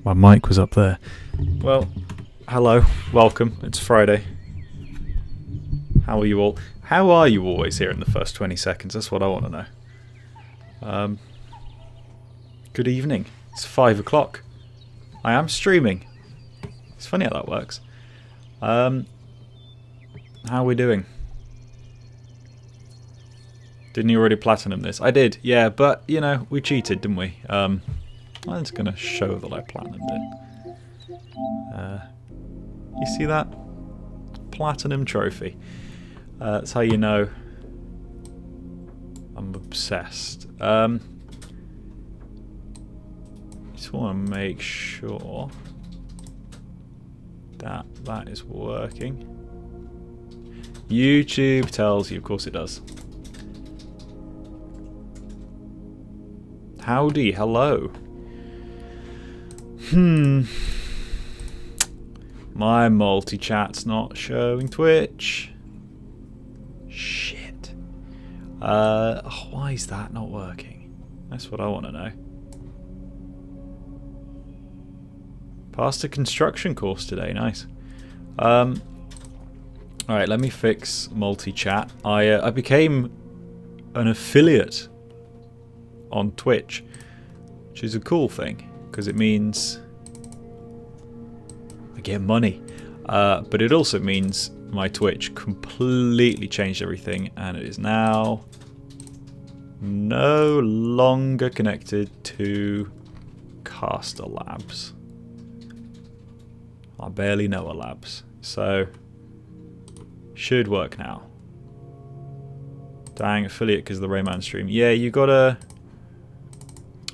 My mic was up there. Well, hello, welcome. It's Friday. How are you all? How are you always here in the first 20 seconds? That's what I want to know. Good evening. It's 5 o'clock. I am streaming. It's funny how that works. How are we doing? Didn't you already platinum this? I did, yeah, but, you know, we cheated, didn't we? I'm just going to show that I platinumed it. You see that? Platinum trophy. That's how you know I'm obsessed. Just want to make sure that that is working. YouTube tells you, of course it does. Howdy, hello. My multi-chat's not showing Twitch. Shit. Why is that not working? That's what I want to know. Passed a construction course today, nice. Alright, let me fix multi-chat. I became an affiliate on Twitch, which is a cool thing because it means I get money, but it also means my Twitch completely changed everything and it is now no longer connected to Caster Labs. I barely know a Labs, so should work now. Dang, affiliate because of the Rayman stream. Yeah, you gotta.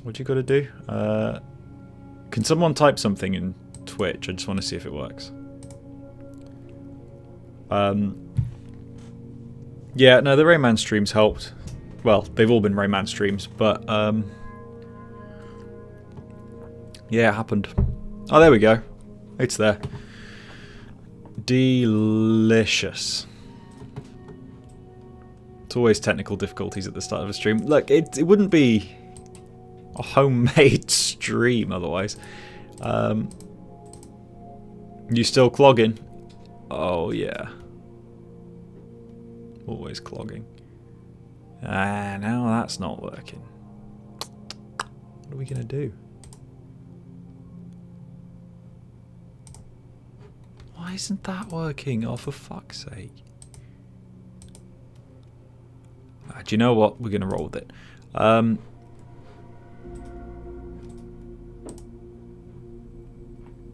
What you gotta do? Can someone type something in Twitch? I just want to see if it works. Yeah, no, the Rayman streams helped. Well, they've all been Rayman streams, but yeah, it happened. Oh, there we go. It's there. Delicious. It's always technical difficulties at the start of a stream. Look, it wouldn't be a homemade stream otherwise. You still clogging? Oh yeah. Always clogging. Ah, now that's not working. What are we gonna do? Why isn't that working? Oh, for fuck's sake. Do you know what? We're gonna roll with it.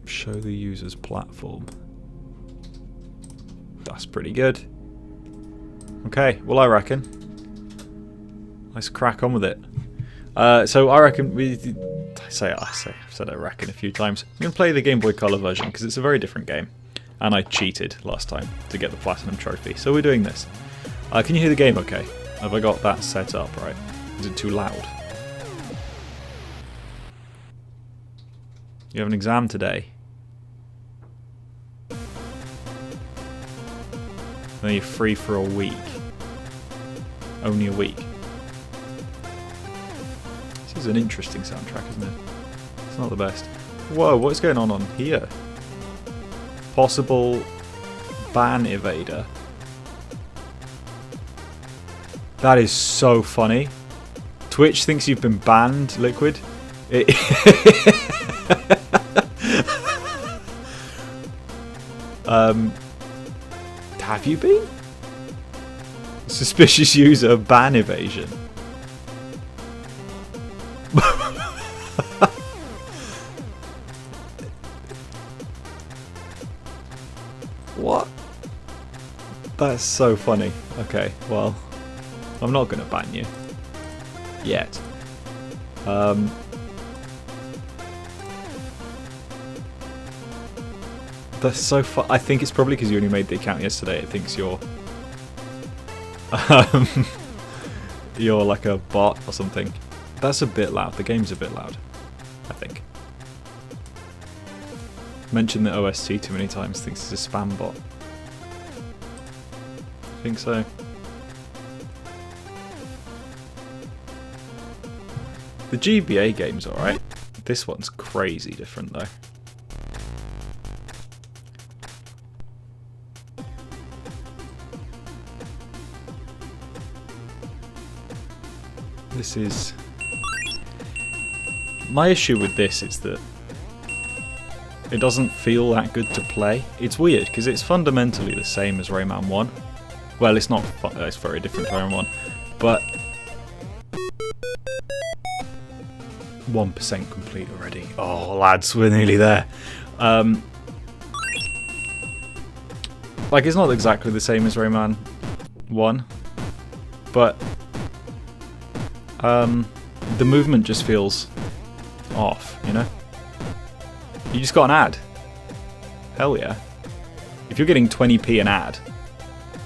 Show the user's platform. That's pretty good. Okay, well I reckon. Let's crack on with it. So I reckon I've said I reckon a few times. I'm gonna play the Game Boy Color version because it's a very different game, and I cheated last time to get the platinum trophy. So we're doing this. Can you hear the game? Okay. Have I got that set up right? Is it too loud? You have an exam today. Then you're free for a week. Only a week. This is an interesting soundtrack, isn't it? It's not the best. Whoa, what's going on here? Possible ban evader. That is so funny. Twitch thinks you've been banned, Liquid. Have you been? Suspicious user ban evasion. What? That's so funny. Okay, well, I'm not going to ban you. Yet. That's so fun. I think it's probably because you only made the account yesterday. It thinks you're you're like a bot or something. That's a bit loud. The game's a bit loud, I think. Mentioned the OST too many times. Thinks it's a spam bot. I think so. The GBA game's alright. This one's crazy different though. This is... My issue with this is that it doesn't feel that good to play. It's weird, because it's fundamentally the same as Rayman 1. Well, it's not, it's very different to Rayman 1, but 1% complete already. Oh, lads, we're nearly there. Like, it's not exactly the same as Rayman 1, but the movement just feels off, you know? You just got an ad. Hell yeah. If you're getting 20p an ad,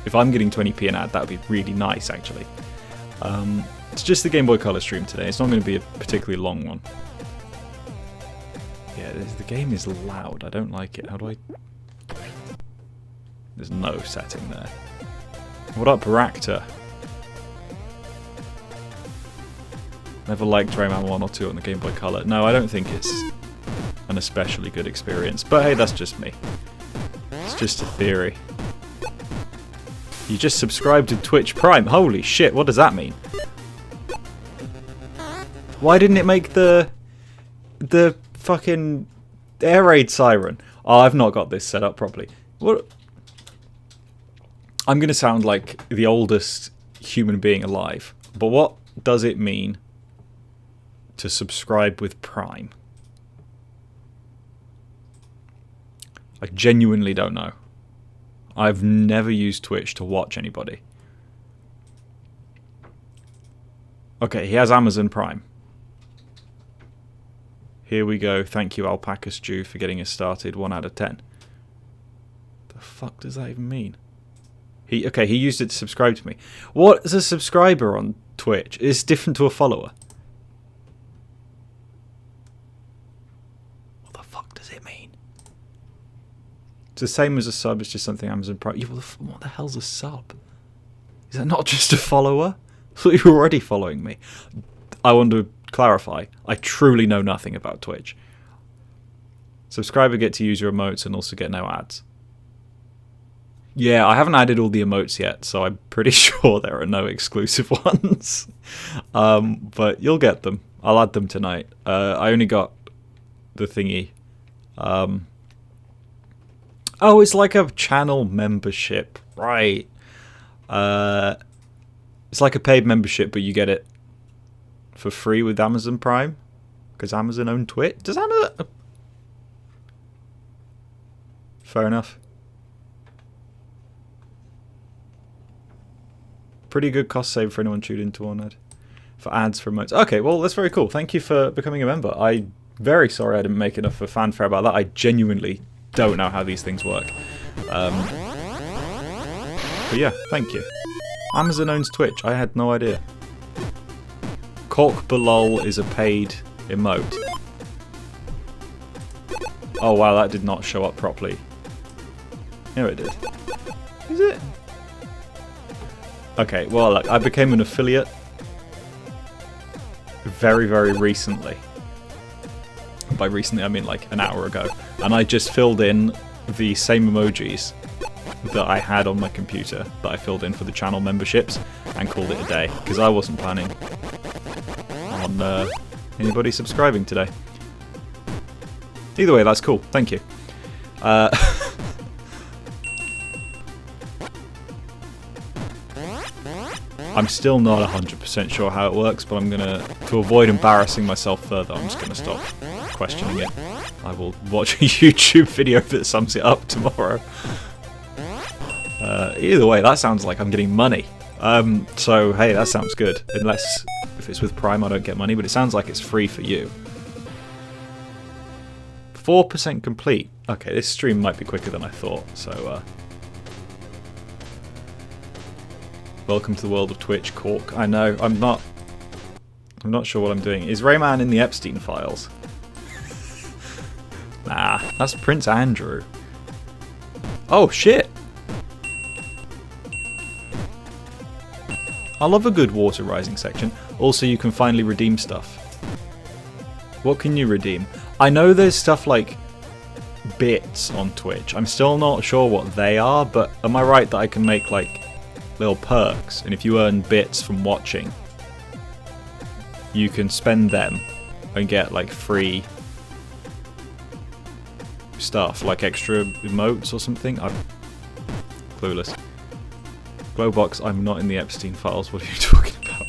if I'm getting 20p an ad, that would be really nice, actually. It's just the Game Boy Color stream today. It's not going to be a particularly long one. Yeah, the game is loud. I don't like it. How do I... There's no setting there. What up, Rakta? Never liked Rayman 1 or 2 on the Game Boy Color. No, I don't think it's an especially good experience. But hey, that's just me. It's just a theory. You just subscribed to Twitch Prime. Holy shit, what does that mean? Why didn't it make the fucking air raid siren? Oh, I've not got this set up properly. What? I'm going to sound like the oldest human being alive. But what does it mean to subscribe with Prime? I genuinely don't know. I've never used Twitch to watch anybody. Okay, he has Amazon Prime. Here we go. Thank you, Alpaca Stew, for getting us started. 1 out of 10. The fuck does that even mean? He used it to subscribe to me. What is a subscriber on Twitch? It's different to a follower. What the fuck does it mean? It's the same as a sub. It's just something Amazon Prime. Yeah, well, what the hell's a sub? Is that not just a follower? I thought you were already following me. I want to clarify. I truly know nothing about Twitch. Subscriber get to use your emotes and also get no ads. Yeah, I haven't added all the emotes yet, so I'm pretty sure there are no exclusive ones. But you'll get them. I'll add them tonight. I only got the thingy. Oh, it's like a channel membership. Right. It's like a paid membership, but you get it for free with Amazon Prime. Because Amazon own Twitch. Does Amazon... Fair enough. Pretty good cost save for anyone tuned into one ad. For ads for emotes. Okay, well, that's very cool. Thank you for becoming a member. I'm very sorry I didn't make enough of a fanfare about that. I genuinely don't know how these things work. But yeah, thank you. Amazon owns Twitch. I had no idea. Cork Balol is a paid emote. Oh wow, that did not show up properly. Here it did. Is it? Okay, well look, I became an affiliate very, very recently. By recently, I mean like an hour ago. And I just filled in the same emojis that I had on my computer that I filled in for the channel memberships and called it a day. Because I wasn't planning on anybody subscribing today. Either way, that's cool. Thank you. I'm still not 100% sure how it works, but I'm gonna, to avoid embarrassing myself further, I'm just gonna stop questioning it. I will watch a YouTube video that sums it up tomorrow. Either way, that sounds like I'm getting money. So hey, that sounds good. Unless if it's with Prime, I don't get money, but it sounds like it's free for you. 4% complete. Okay, this stream might be quicker than I thought. So. Welcome to the world of Twitch, Cork. I know, I'm not sure what I'm doing. Is Rayman in the Epstein files? Nah, that's Prince Andrew. Oh, shit! I love a good water rising section. Also, you can finally redeem stuff. What can you redeem? I know there's stuff like bits on Twitch. I'm still not sure what they are, but am I right that I can make like little perks? And if you earn bits from watching, you can spend them and get like free stuff, like extra emotes or something. I'm clueless. Glowbox, I'm not in the Epstein files. What are you talking about?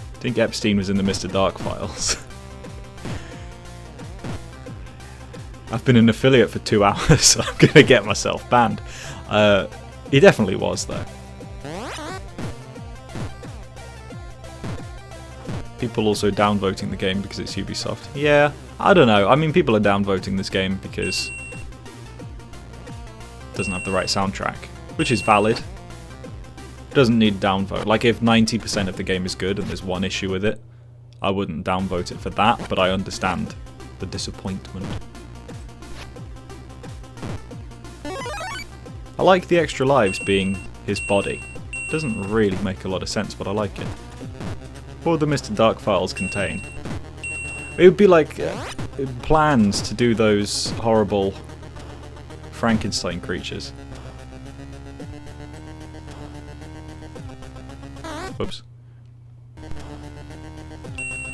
I think Epstein was in the Mr. Dark files. I've been an affiliate for 2 hours, so I'm gonna get myself banned. He definitely was, though. People also downvoting the game because it's Ubisoft. Yeah, I don't know. I mean, people are downvoting this game because it doesn't have the right soundtrack, which is valid. Doesn't need downvote. Like, if 90% of the game is good and there's one issue with it, I wouldn't downvote it for that, but I understand the disappointment. I like the extra lives being his body. Doesn't really make a lot of sense, but I like it. What would the Mr. Dark files contain? It would be like plans to do those horrible Frankenstein creatures. Whoops.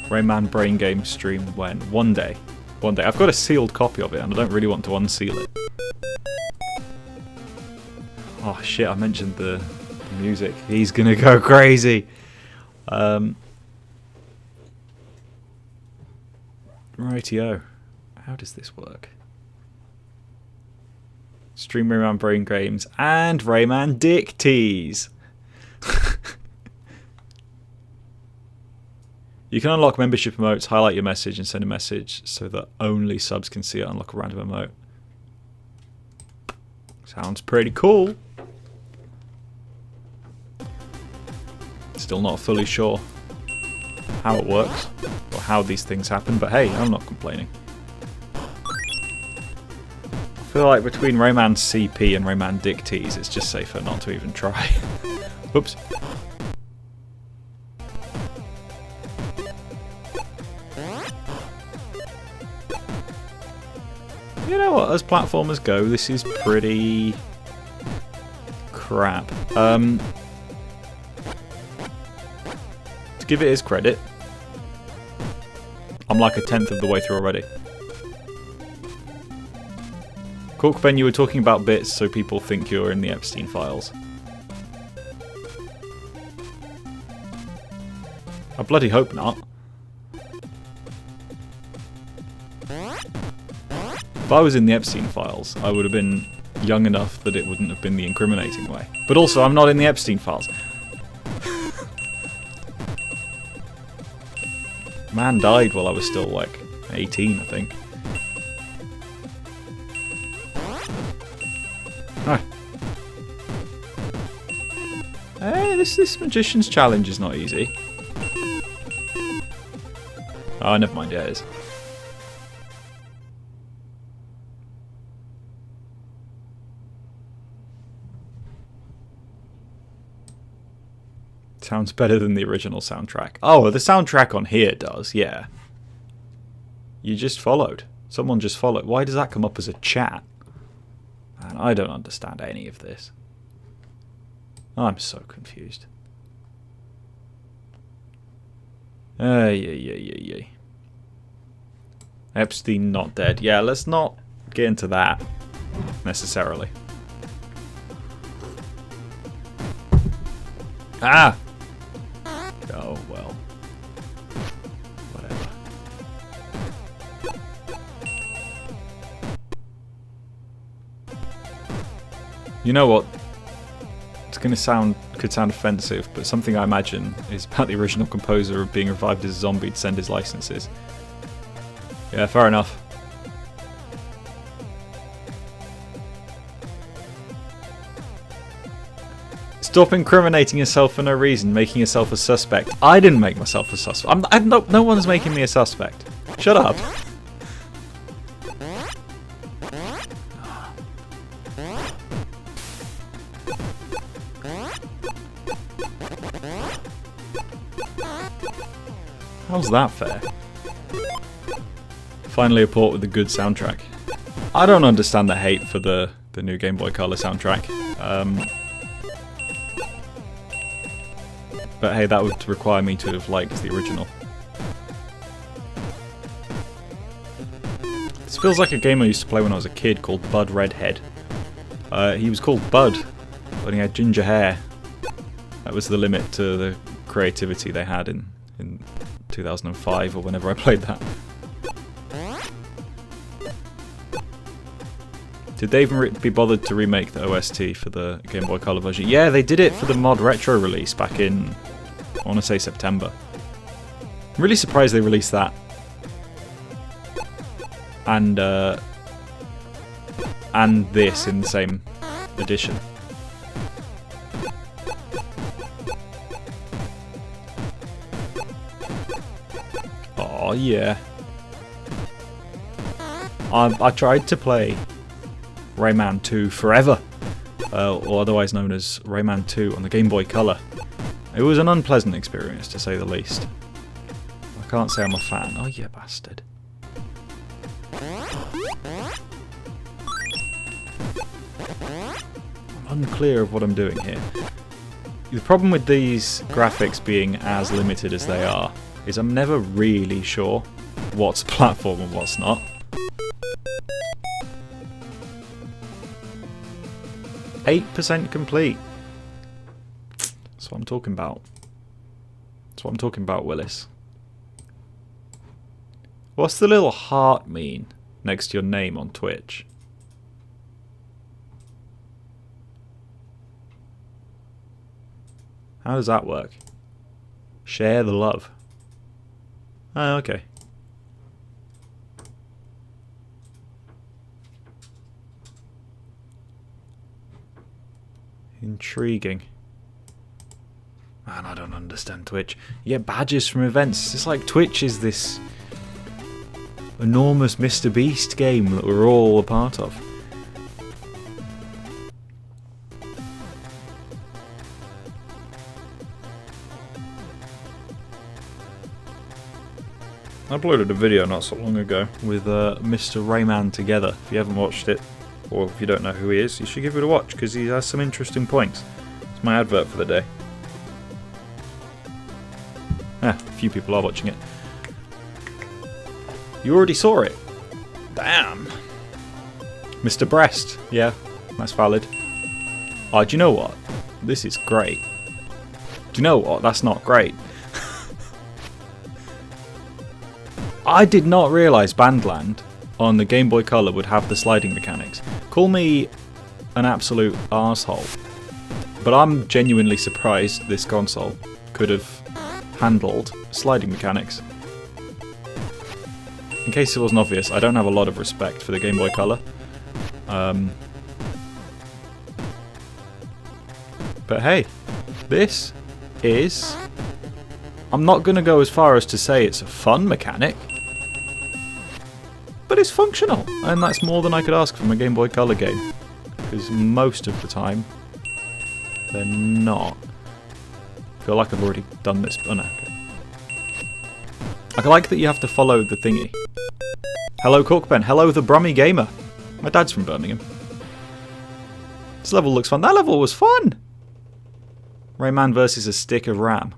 Rayman brain game stream when? One day. One day. I've got a sealed copy of it and I don't really want to unseal it. Oh shit, I mentioned the music. He's gonna go crazy. Rightio. How does this work? Stream Rayman brain games and Rayman dick tease. You can unlock membership emotes, highlight your message, and send a message so that only subs can see it. Unlock a random emote. Sounds pretty cool. Still not fully sure how it works or how these things happen, but hey, I'm not complaining. I feel like between Rayman CP and Rayman dick tease, it's just safer not to even try. Whoops. You know what, as platformers go, this is pretty crap. To give it his credit, I'm like 1/10 of the way through already. Corkben, you were talking about bits so people think you're in the Epstein files. I bloody hope not. If I was in the Epstein files, I would have been young enough that it wouldn't have been the incriminating way. But also, I'm not in the Epstein files. Man died while I was still, like, 18, I think. Ah. Hey, this Magician's Challenge is not easy. Oh, never mind, yeah, it is. Sounds better than the original soundtrack. Oh, the soundtrack on here does, yeah. You just followed. Someone just followed. Why does that come up as a chat? Man, I don't understand any of this. I'm so confused. Yeah. Epstein not dead. Yeah, let's not get into that necessarily. Ah! Oh, well. Whatever. You know what? It's gonna could sound offensive, but something I imagine is about the original composer of being revived as a zombie to send his licenses. Yeah, fair enough. Stop incriminating yourself for no reason, making yourself a suspect. I didn't make myself a suspect. No one's making me a suspect. Shut up. How's that fair? Finally a port with a good soundtrack. I don't understand the hate for the new Game Boy Color soundtrack. But hey, that would require me to have liked the original. This feels like a game I used to play when I was a kid called Bud Redhead. He was called Bud, but he had ginger hair. That was the limit to the creativity they had in 2005 or whenever I played that. Did they even be bothered to remake the OST for the Game Boy Color version? Yeah, they did it for the Mod Retro release back in, I want to say September. I'm really surprised they released that. And this in the same edition. Oh yeah. I tried to play Rayman 2 Forever, or otherwise known as Rayman 2 on the Game Boy Color. It was an unpleasant experience, to say the least. I can't say I'm a fan. Oh, you bastard. I'm unclear of what I'm doing here. The problem with these graphics being as limited as they are is I'm never really sure what's a platform and what's not. %, complete. That's what I'm talking about. That's what I'm talking about, Willis. What's the little heart mean next to your name on Twitch? How does that work? Share the love. Oh, okay. Intriguing. Man, I don't understand Twitch. You get badges from events. It's like Twitch is this enormous Mr. Beast game that we're all a part of. I uploaded a video not so long ago with Mr. Rayman together. If you haven't watched it, or if you don't know who he is, you should give it a watch because he has some interesting points. It's my advert for the day. A few people are watching it. You already saw it. Damn. Mr. Breast. Yeah, that's valid. Oh, do you know what? This is great. Do you know what? That's not great. I did not realise Bandland on the Game Boy Color would have the sliding mechanics. Call me an absolute arsehole, but I'm genuinely surprised this console could have handled sliding mechanics. In case it wasn't obvious, I don't have a lot of respect for the Game Boy Color. But hey, this is... I'm not going to go as far as to say it's a fun mechanic, but it's functional, and that's more than I could ask from a Game Boy Color game, because most of the time they're not. I feel like I've already done this. Oh no. Okay. I like that you have to follow the thingy. Hello Cookpen, hello the Brummy Gamer. My dad's from Birmingham. This level looks fun. That level was fun! Rayman versus a stick of RAM.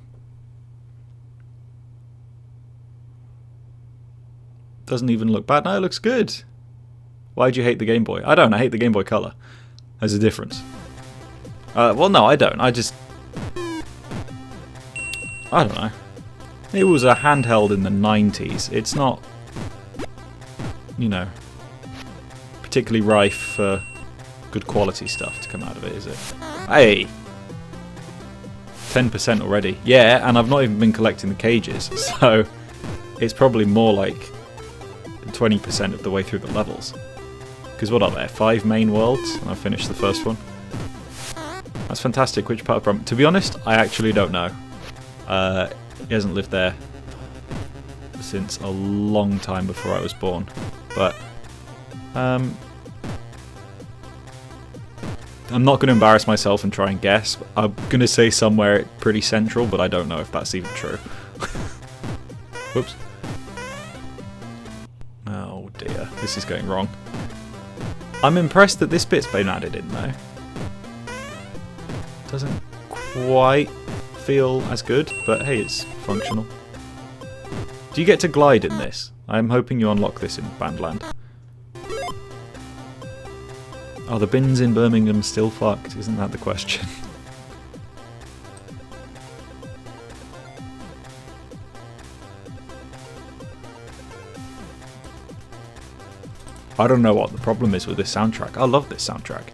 Doesn't even look bad. No, it looks good. Why do you hate the Game Boy? I don't. I hate the Game Boy Color. There's a difference. Well, no, I don't. I don't know. It was a handheld in the 90s. It's not, you know, particularly rife for good quality stuff to come out of it, is it? Hey! 10% already. Yeah, and I've not even been collecting the cages, so it's probably more like 20% of the way through the levels. Because what are there? 5 main worlds, and I've finished the first one. That's fantastic. Which part of Brum? To be honest, I actually don't know. He hasn't lived there since a long time before I was born. But I'm not going to embarrass myself and try and guess. I'm going to say somewhere pretty central, but I don't know if that's even true. Whoops. Oh dear, this is going wrong. I'm impressed that this bit's been added in though. Doesn't quite feel as good, but hey, it's functional. Do you get to glide in this? I'm hoping you unlock this in Bandland. Are the bins in Birmingham still fucked? Isn't that the question? I don't know what the problem is with this soundtrack. I love this soundtrack.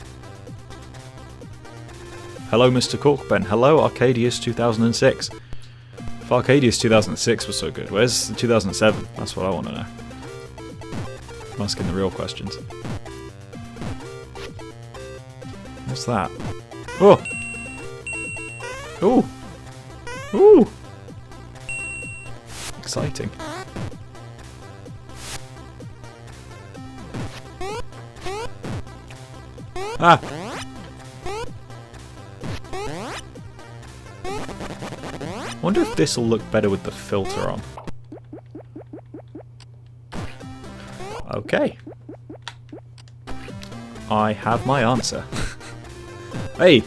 Hello, Mr. Corkben. Hello, Arcadius 2006. If Arcadius 2006 was so good, where's the 2007? That's what I want to know. I'm asking the real questions. What's that? Oh! Ooh! Ooh! Exciting. Ah! I wonder if this will look better with the filter on. Okay. I have my answer. Hey!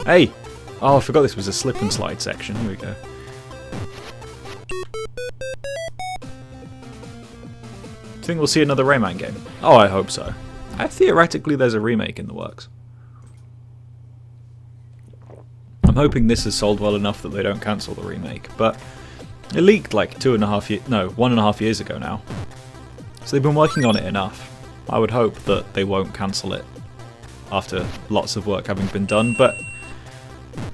Hey! Oh, I forgot this was a slip and slide section. Here we go. Think we'll see another Rayman game? Oh, I hope so. Theoretically, there's a remake in the works. I'm hoping this has sold well enough that they don't cancel the remake, but it leaked like 1.5 years ago now. So they've been working on it enough. I would hope that they won't cancel it after lots of work having been done, but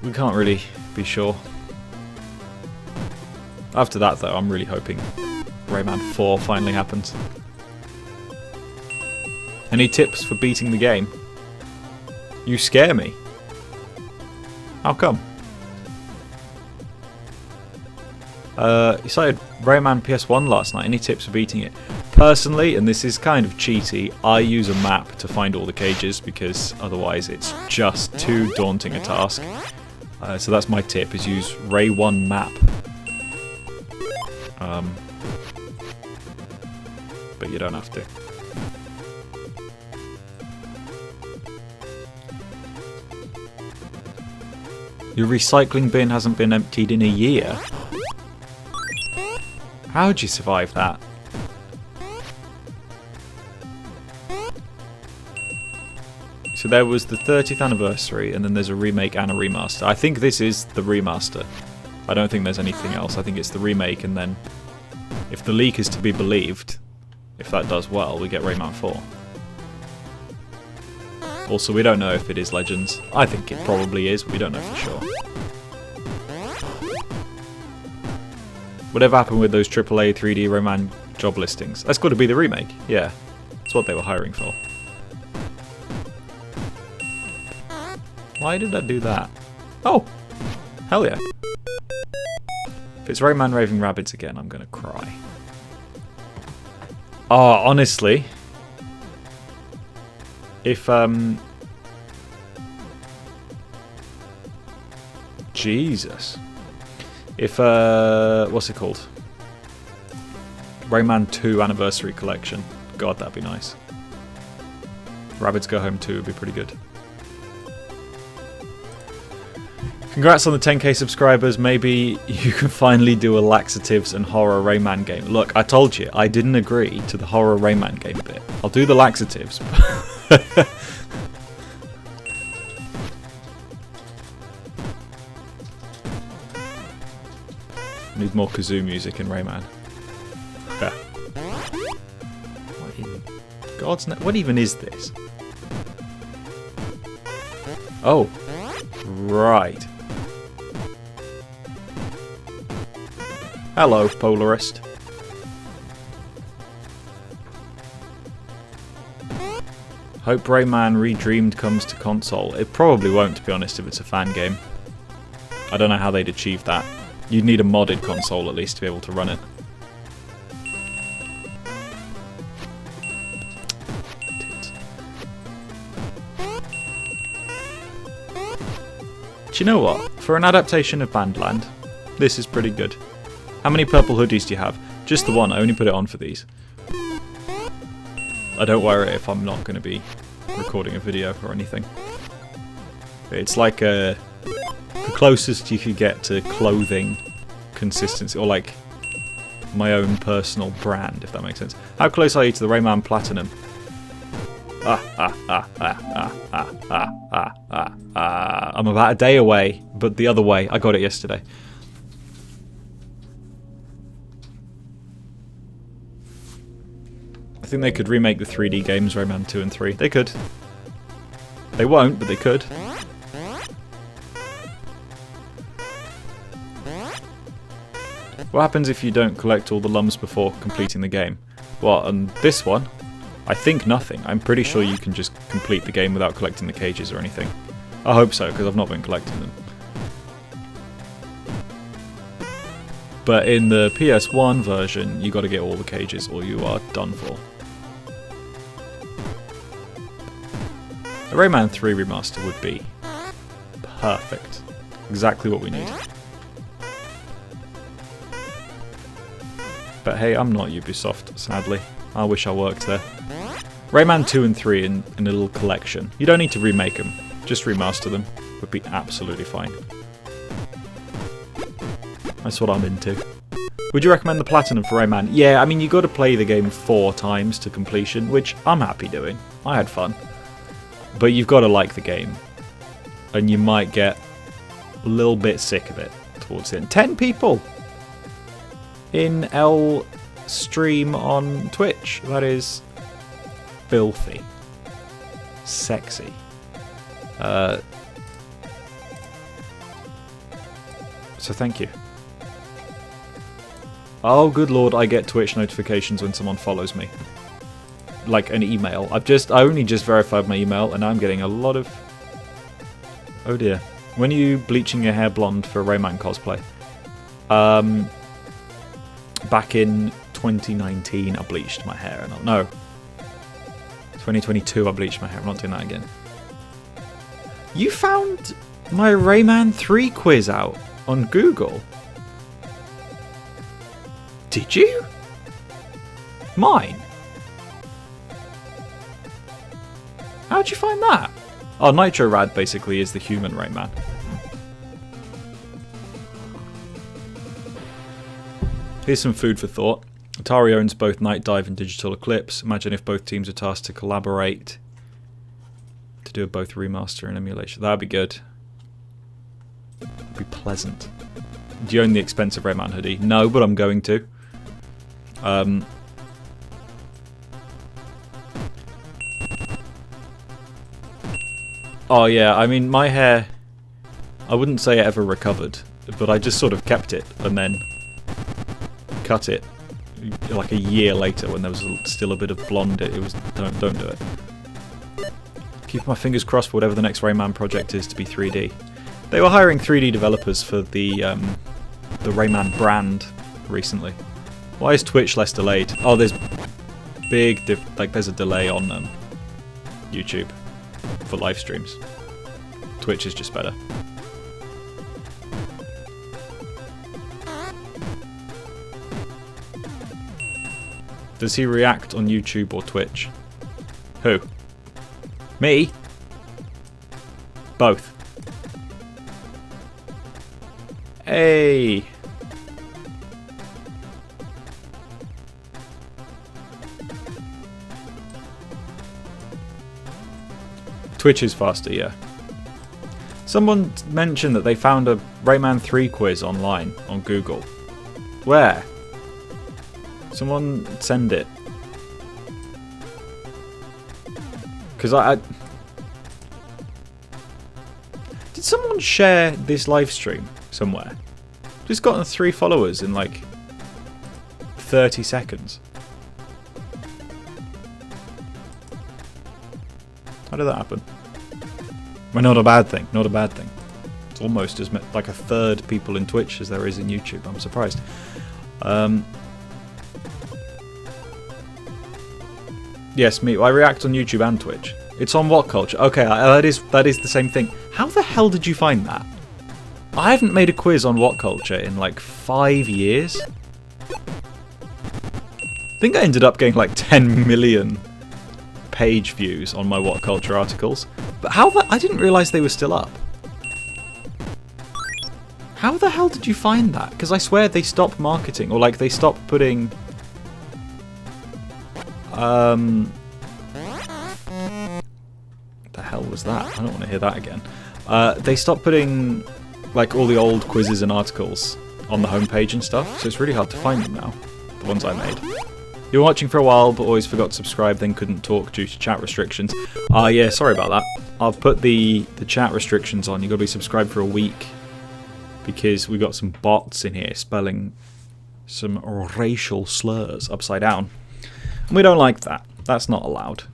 we can't really be sure. After that though, I'm really hoping Rayman 4 finally happens. Any tips for beating the game? You scare me. How come? You started Rayman PS1 last night. Any tips for beating it? Personally, and this is kind of cheaty, I use a map to find all the cages because otherwise it's just too daunting a task. So that's my tip, is use Ray1 map. But you don't have to. Your recycling bin hasn't been emptied in a year. How'd you survive that? So there was the 30th anniversary, and then there's a remake and a remaster. I think this is the remaster. I don't think there's anything else. I think it's the remake, and then if the leak is to be believed, if that does well, we get Rayman 4. Also, we don't know if it is Legends. I think it probably is, but we don't know for sure. Whatever happened with those AAA 3D Rayman job listings? That's got to be the remake. Yeah, that's what they were hiring for. Why did I do that? Oh! Hell yeah. If it's Rayman Raving Rabbids again, I'm gonna cry. Oh, honestly... If, Jesus. If, what's it called? Rayman 2 Anniversary Collection. God, that'd be nice. Rabbids Go Home 2 would be pretty good. Congrats on the 10k subscribers. Maybe you can finally do a laxatives and horror Rayman game. Look, I told you, I didn't agree to the horror Rayman game bit. I'll do the laxatives. Need more kazoo music in Rayman. Yeah. What even is this? Oh. Right. Hello, Polarist. Hope Rayman Redreamed comes to console. It probably won't, to be honest, if it's a fan game. I don't know how they'd achieve that. You'd need a modded console at least to be able to run it. Do you know what? For an adaptation of Bandland, this is pretty good. How many purple hoodies do you have? Just the one. I only put it on for these. I don't wear it if I'm not going to be recording a video or anything. It's like the closest you could get to clothing consistency, or like my own personal brand, if that makes sense. How close are you to the Rayman Platinum? I'm about a day away, but the other way. I got it yesterday. I think they could remake the 3D games, Rayman 2 and 3. They could. They won't, but they could. What happens if you don't collect all the lums before completing the game? Well, on this one, I think nothing. I'm pretty sure you can just complete the game without collecting the cages or anything. I hope so, because I've not been collecting them. But in the PS1 version, you got to get all the cages or you are done for. The Rayman 3 remaster would be perfect. Exactly what we need. But hey, I'm not Ubisoft, sadly. I wish I worked there. Rayman 2 and 3 in a little collection. You don't need to remake them, just remaster them. Would be absolutely fine. That's what I'm into. Would you recommend the Platinum for Rayman? Yeah, I mean, you got to play the game 4 times to completion, which I'm happy doing. I had fun. But you've got to like the game. And you might get a little bit sick of it towards the end. 10 people! In L stream on Twitch. That is filthy. Sexy. So thank you. Oh good lord, I get Twitch notifications when someone follows me. Like an email. I only just verified my email and now I'm getting a lot of... Oh dear. When are you bleaching your hair blonde for Rayman cosplay? Back in 2019 I bleached my hair. No. 2022 I bleached my hair. I'm not doing that again. You found my Rayman 3 quiz out on Google? Did you? Mine? How'd you find that? Oh, Nitro Rad basically is the human Rayman. Here's some food for thought. Atari owns both Night Dive and Digital Eclipse. Imagine if both teams are tasked to collaborate to do both remaster and emulation. That'd be good. That'd be pleasant. Do you own the expensive Rayman hoodie? No, but I'm going to. Oh yeah, I mean my hair, I wouldn't say it ever recovered, but I just sort of kept it and then cut it like a year later when there was still a bit of blonde. It was don't do it. Keep my fingers crossed for whatever the next Rayman project is to be 3D. They were hiring 3D developers for the Rayman brand recently. Why is Twitch less delayed? Oh, there's there's a delay on YouTube for live streams. Twitch is just better. Does he react on YouTube or Twitch? Who? Me? Both. Hey! Twitch is faster, yeah. Someone mentioned that they found a Rayman 3 quiz online on Google. Where? Someone send it. Because I... Did someone share this live stream somewhere? Just gotten 3 followers in like 30 seconds. How did that happen? Well, not a bad thing. Not a bad thing. It's almost as like a third people in Twitch as there is in YouTube. I'm surprised. Yes, me. I react on YouTube and Twitch. It's on What Culture? Okay, that is the same thing. How the hell did you find that? I haven't made a quiz on What Culture in like 5 years. I think I ended up getting like 10 million page views on my What Culture articles. But I didn't realise they were still up. How the hell did you find that? Because I swear they stopped marketing, or like they stopped putting... the hell was that? I don't want to hear that again. They stopped putting like all the old quizzes and articles on the homepage and stuff, so it's really hard to find them now, the ones I made. You were watching for a while, but always forgot to subscribe, then couldn't talk due to chat restrictions. Yeah, sorry about that. I've put the chat restrictions on. You've got to be subscribed for a week, because we got some bots in here spelling some racial slurs upside down. And we don't like that. That's not allowed.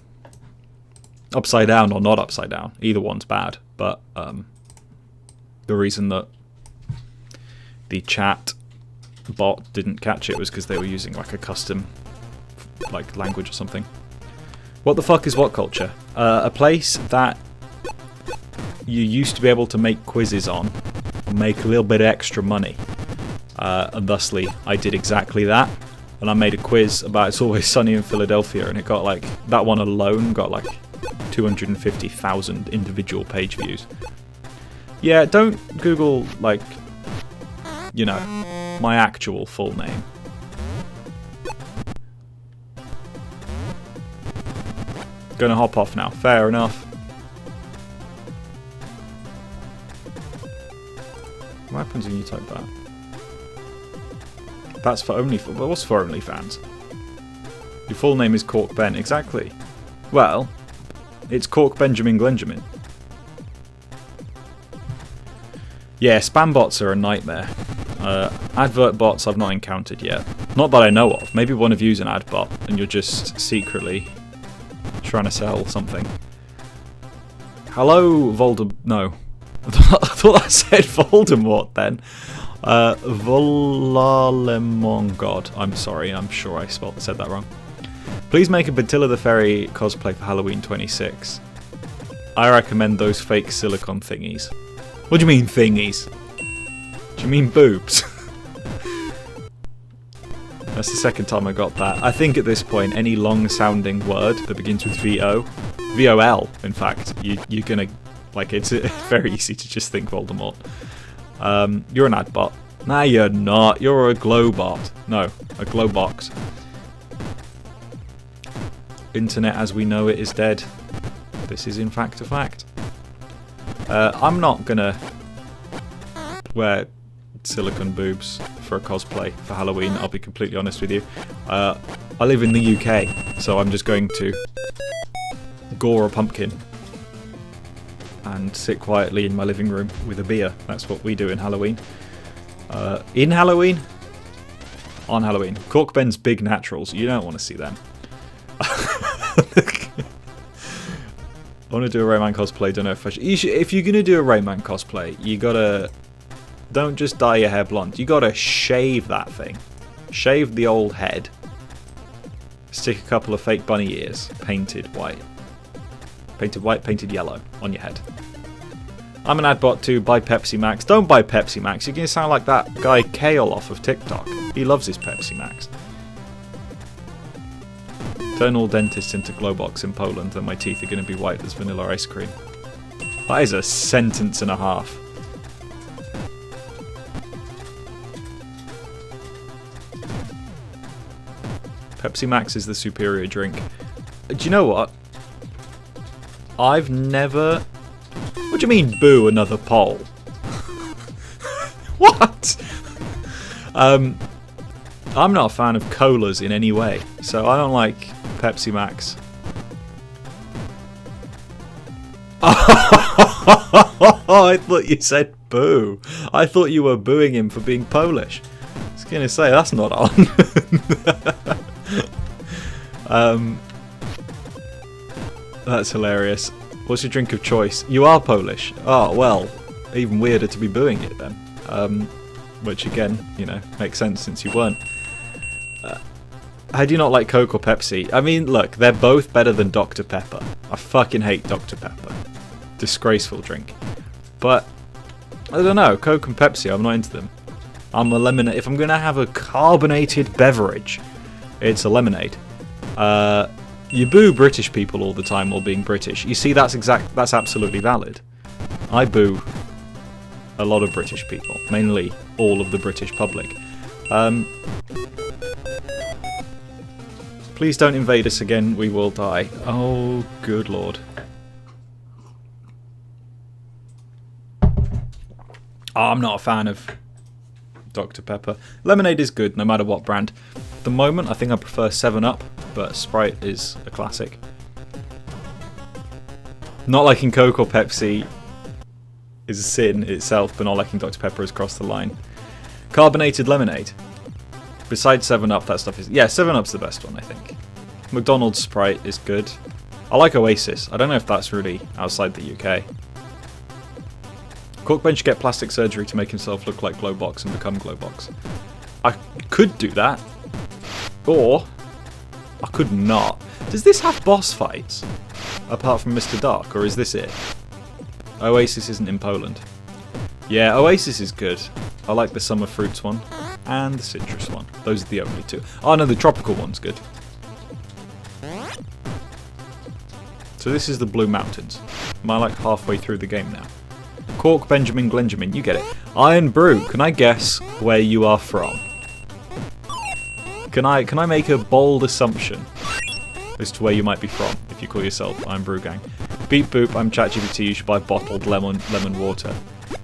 Upside down or not upside down. Either one's bad. But the reason that the chat bot didn't catch it was because they were using like a custom like language or something. What the fuck is What Culture? A place that you used to be able to make quizzes on and make a little bit of extra money. And thusly, I did exactly that. And I made a quiz about It's Always Sunny in Philadelphia, and it got like, that one alone got like 250,000 individual page views. Yeah, don't Google, like, you know, my actual full name. Gonna hop off now. Fair enough. What happens when you type that? That's for OnlyFans. What's for OnlyFans? Your full name is Cork Ben. Exactly. Well, it's Cork Benjamin Glenjamin. Yeah, spam bots are a nightmare. Advert bots I've not encountered yet. Not that I know of. Maybe one of you's an ad bot and you're just secretly trying to sell something. Hello, No. I thought I said Voldemort then. Volalemon God. I'm sorry, I'm sure I said that wrong. Please make a Batilla the Fairy cosplay for Halloween 26. I recommend those fake silicone thingies. What do you mean thingies? Do you mean boobs? That's the second time I got that. I think at this point, any long-sounding word that begins with VO, VOL, in fact, you're gonna, like, it's very easy to just think Voldemort. You're an ad bot. Nah, you're not. You're a glowbot. No, a glowbox. Internet as we know it is dead. This is in fact a fact. I'm not gonna wear silicone boobs for a cosplay for Halloween, I'll be completely honest with you. I live in the UK, so I'm just going to gore a pumpkin and sit quietly in my living room with a beer. That's what we do in Halloween. In Halloween? On Halloween. Cork Ben's Big Naturals. You don't want to see them. I want to do a Rayman cosplay. Don't know if I should. If you're going to do a Rayman cosplay, you gotta... Don't just dye your hair blonde. You gotta shave that thing. Shave the old head. Stick a couple of fake bunny ears. Painted white. Painted white, painted yellow on your head. I'm an ad bot too. Buy Pepsi Max. Don't buy Pepsi Max. You're going to sound like that guy Kale off of TikTok. He loves his Pepsi Max. Turn all dentists into Glowbox in Poland, and my teeth are going to be white as vanilla ice cream. That is a sentence and a half. Pepsi Max is the superior drink. Do you know what? I've never... What do you mean, boo, another poll? What? I'm not a fan of colas in any way, so I don't like Pepsi Max. I thought you said boo. I thought you were booing him for being Polish. I was going to say, that's not on. That's hilarious. What's your drink of choice? You are Polish. Oh, well, even weirder to be booing it then. Which again, you know, makes sense since you weren't. How do you not like Coke or Pepsi? I mean, look, they're both better than Dr. Pepper. I fucking hate Dr. Pepper. Disgraceful drink. But, I don't know, Coke and Pepsi, I'm not into them. I'm a lemonade. If I'm going to have a carbonated beverage, It's a lemonade. You boo British people all the time while being British. You see, that's absolutely valid. I boo a lot of British people, mainly all of the British public. Please don't invade us again, we will die. Oh, good lord. Oh, I'm not a fan of Dr. Pepper. Lemonade is good, no matter what brand. At the moment, I think I prefer 7-Up, but Sprite is a classic. Not liking Coke or Pepsi is a sin itself, but not liking Dr. Pepper has crossed the line. Carbonated lemonade. Besides 7-Up, that stuff is... Yeah, 7-Up's the best one, I think. McDonald's Sprite is good. I like Oasis. I don't know if that's really outside the UK. Corkbench should get plastic surgery to make himself look like Glowbox and become Glowbox. I could do that. Or I could not. Does this have boss fights? Apart from Mr. Dark, or is this it? Oasis isn't in Poland. Yeah, Oasis is good. I like the summer fruits one. And the citrus one. Those are the only two. Oh no, the tropical one's good. So this is the Blue Mountains. Am I like halfway through the game now? Cork, Benjamin, Glenjamin, you get it. Iron Brew, can I guess where you are from? Can I make a bold assumption as to where you might be from if you call yourself Iron Brew Gang? Beep boop, I'm ChatGPT, you should buy bottled lemon water.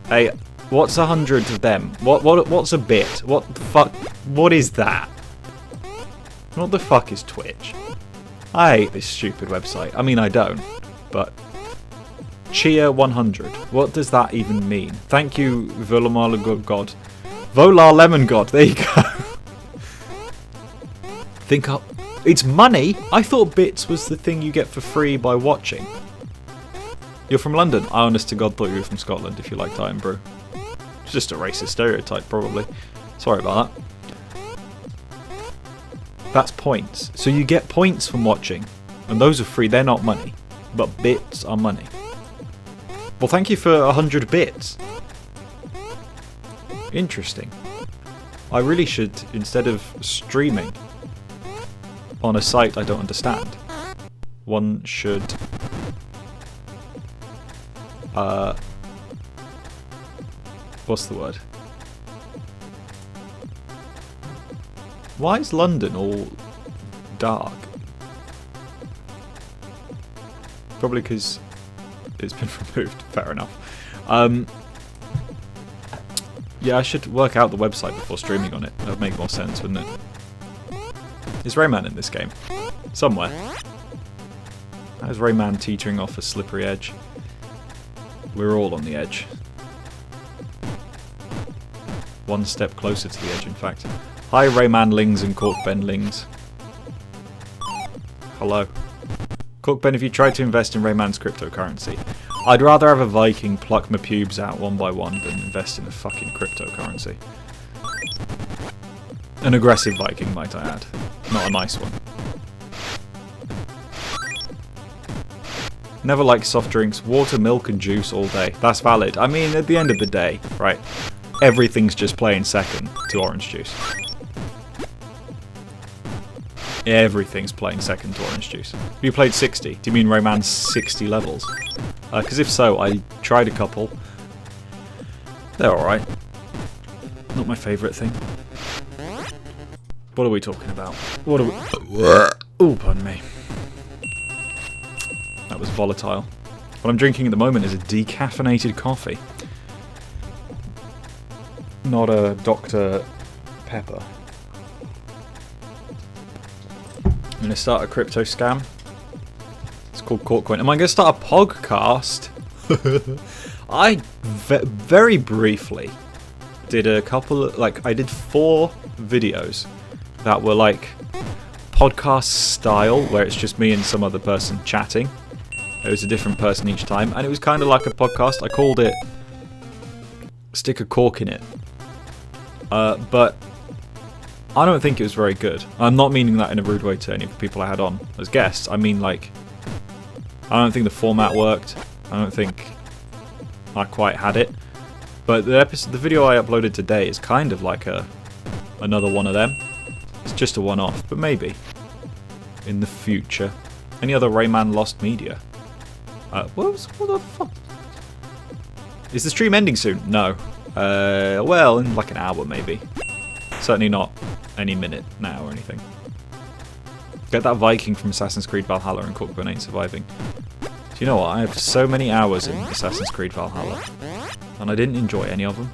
Hey, what's 100 of them? What's a bit? What the fuck? What is that? What the fuck is Twitch? I hate this stupid website. I mean, I don't, but... Chia 100. What does that even mean? Thank you, Volar God. Volar Lemon God. There you go. Think up. It's money? I thought bits was the thing you get for free by watching. You're from London? I honest to God thought you were from Scotland if you liked Iron Brew. It's just a racist stereotype, probably. Sorry about that. That's points. So you get points from watching. And those are free, they're not money. But bits are money. Well, thank you for 100 bits. Interesting. I really should, instead of streaming on a site I don't understand, one should... what's the word? Why is London all dark? Probably because it's been removed. Fair enough. Yeah, I should work out the website before streaming on it. That would make more sense, wouldn't it? Is Rayman in this game? Somewhere. How's Rayman teetering off a slippery edge? We're all on the edge. One step closer to the edge, in fact. Hi, Rayman-lings and Corkben-lings. Hello. Corkben, have you tried to invest in Rayman's cryptocurrency? I'd rather have a Viking pluck my pubes out one by one than invest in a fucking cryptocurrency. An aggressive Viking, might I add. Not a nice one. Never like soft drinks. Water, milk and juice all day. That's valid. I mean, at the end of the day, right, everything's just playing second to orange juice. Everything's playing second to orange juice. You played 60. Do you mean Rayman's 60 levels? Because if so, I tried a couple. They're alright. Not my favourite thing. What are we talking about? What are we... Oh, pardon me. That was volatile. What I'm drinking at the moment is a decaffeinated coffee. Not a Dr. Pepper. I'm going to start a crypto scam. It's called Corkcoin. Am I going to start a podcast? I very briefly did a couple of, I did 4 videos that were like podcast style, where it's just me and some other person chatting. It was a different person each time, and it was kind of like a podcast. I called it Stick a Cork in It. But I don't think it was very good. I'm not meaning that in a rude way to any of the people I had on as guests. I mean, I don't think the format worked. I don't think I quite had it. But the video I uploaded today is kind of like another one of them. It's just a one-off, but maybe in the future. Any other Rayman lost media? What the fuck? Is the stream ending soon? No. Well, in like an hour maybe. Certainly not any minute now or anything. Get that Viking from Assassin's Creed Valhalla and Cookburn ain't surviving. Do you know what? I have so many hours in Assassin's Creed Valhalla, and I didn't enjoy any of them.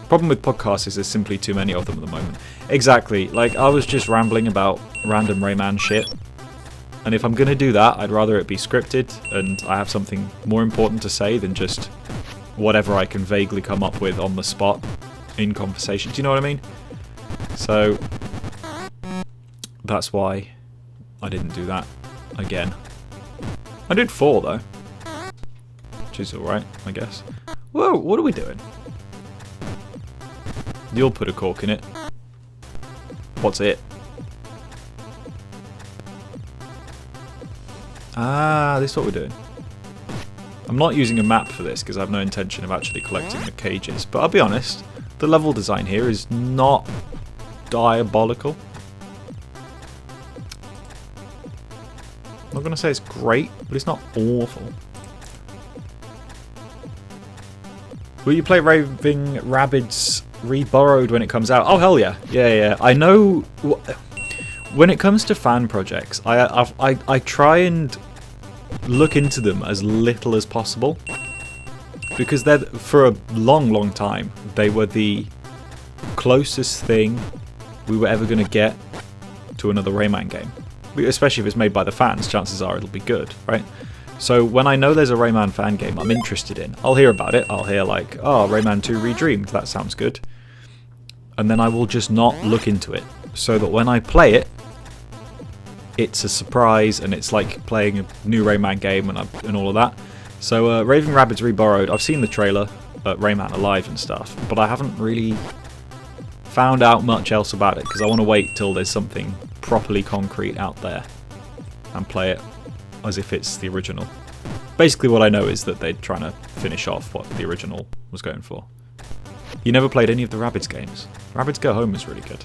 Problem with podcasts is there's simply too many of them at the moment. Exactly. Like, I was just rambling about random Rayman shit. And if I'm going to do that, I'd rather it be scripted and I have something more important to say than just whatever I can vaguely come up with on the spot in conversation. Do you know what I mean? So that's why I didn't do that again. I did 4 though, which is alright, I guess. Whoa, what are we doing? You'll put a cork in it. What's it? Ah, this is what we're doing. I'm not using a map for this because I have no intention of actually collecting the cages. But I'll be honest, the level design here is not diabolical. I'm not going to say it's great, but it's not awful. Will you play Raving Rabbids Reborrowed when it comes out? Oh, hell yeah. Yeah. I know... When it comes to fan projects, I try and look into them as little as possible. Because they're, for a long time, they were the closest thing we were ever going to get to another Rayman game. Especially if it's made by the fans, chances are it'll be good, right? So when I know there's a Rayman fan game I'm interested in, I'll hear about it. I'll hear like, oh, Rayman 2 Redreamed, that sounds good. And then I will just not look into it. So that when I play it, it's a surprise and it's like playing a new Rayman game and all of that. So Raving Rabbids Reborrowed, I've seen the trailer at Rayman Alive and stuff, but I haven't really found out much else about it because I want to wait till there's something properly concrete out there and play it as if it's the original. Basically what I know is that they're trying to finish off what the original was going for. You never played any of the Rabbids games? Rabbids Go Home is really good.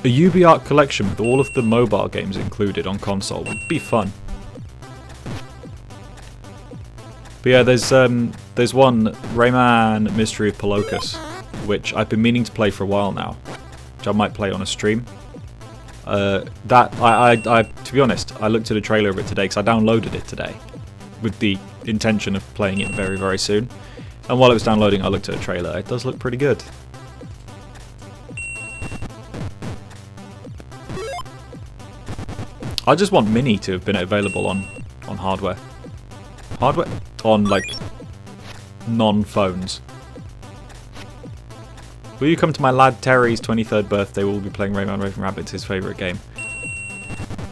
A UbiArt collection with all of the mobile games included on console would be fun. But yeah, there's one, Rayman Mystery of Polokus, which I've been meaning to play for a while now, which I might play on a stream. To be honest, I looked at a trailer of it today because I downloaded it today with the intention of playing it very, very soon. And while it was downloading, I looked at a trailer. It does look pretty good. I just want Mini to have been available on hardware. Hardware? On, like, non-phones. Will you come to my lad Terry's 23rd birthday? We'll be playing Rayman Raving Rabbids, his favourite game.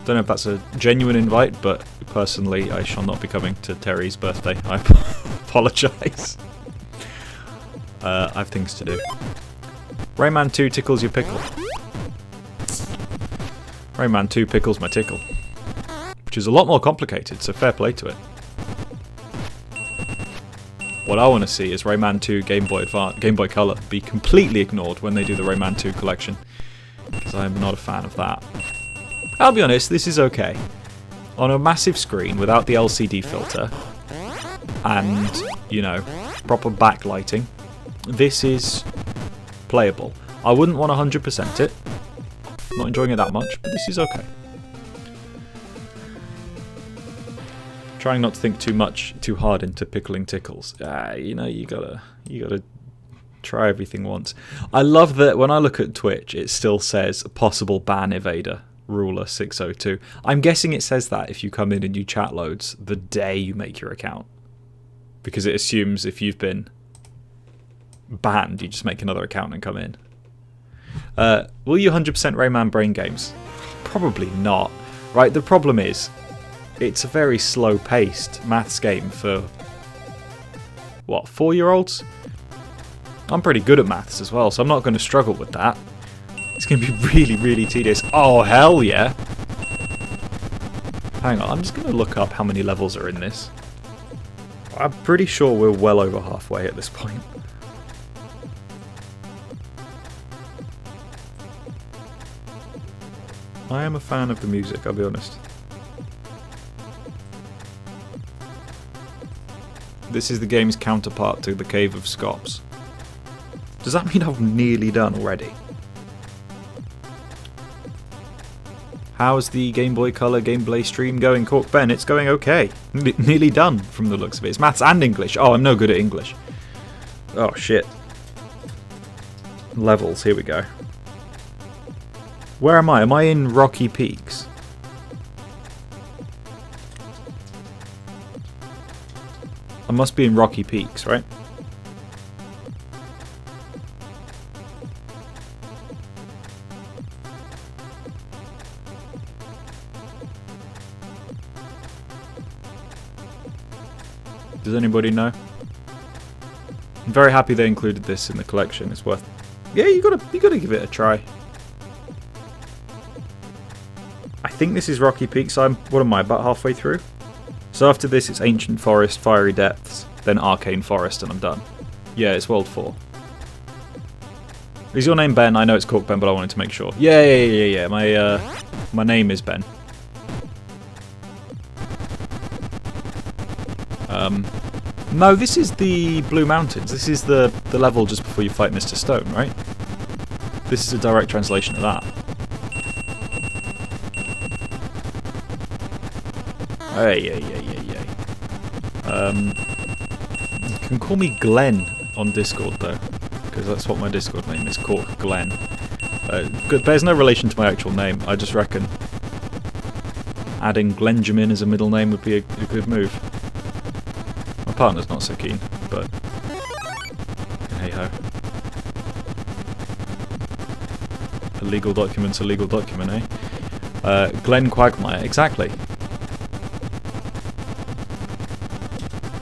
Don't know if that's a genuine invite, but personally I shall not be coming to Terry's birthday. I apologise. I have things to do. Rayman 2 tickles your pickle. Rayman 2 pickles my tickle. Which is a lot more complicated, so fair play to it. What I want to see is Rayman 2 Game Boy Color be completely ignored when they do the Rayman 2 collection. Because I'm not a fan of that. I'll be honest, this is okay. On a massive screen without the LCD filter and, you know, proper backlighting, this is playable. I wouldn't want 100% it. Not enjoying it that much, but this is okay. Trying not to think too hard into pickling tickles. You know, you gotta try everything once. I love that when I look at Twitch, it still says possible ban evader. Ruler 602. I'm guessing it says that if you come in and you chat loads the day you make your account. Because it assumes if you've been banned, you just make another account and come in. Will you 100% Rayman brain games? Probably not. Right, the problem is, it's a very slow-paced maths game for, what, 4-year-olds? I'm pretty good at maths as well, so I'm not going to struggle with that. It's going to be really, really tedious. Oh, hell yeah! Hang on, I'm just going to look up how many levels are in this. I'm pretty sure we're well over halfway at this point. I am a fan of the music, I'll be honest. This is the game's counterpart to the Cave of Scops. Does that mean I've nearly done already? How's the Game Boy Color gameplay stream going, Cork Ben? It's going okay. Nearly done from the looks of it. It's maths and English. Oh, I'm no good at English. Oh, shit. Levels, here we go. Where am I? Am I in Rocky Peaks? I must be in Rocky Peaks, right? Does anybody know? I'm very happy they included this in the collection. It's worth. Yeah, you gotta give it a try. I think this is Rocky Peaks. What am I, about halfway through? So after this, it's Ancient Forest, Fiery Depths, then Arcane Forest, and I'm done. Yeah, it's World 4. Is your name Ben? I know it's Cork Ben, but I wanted to make sure. Yeah. My name is Ben. No, this is the Blue Mountains. This is the level just before you fight Mr. Stone, right? This is a direct translation of that. Hey. You can call me Glenn on Discord though, because that's what my Discord name is, Cork Glenn. There's no relation to my actual name. I just reckon adding Glenjamin as a middle name would be a good move. My partner's not so keen, but hey ho. A legal document's a legal document, eh? Glenn Quagmire, exactly.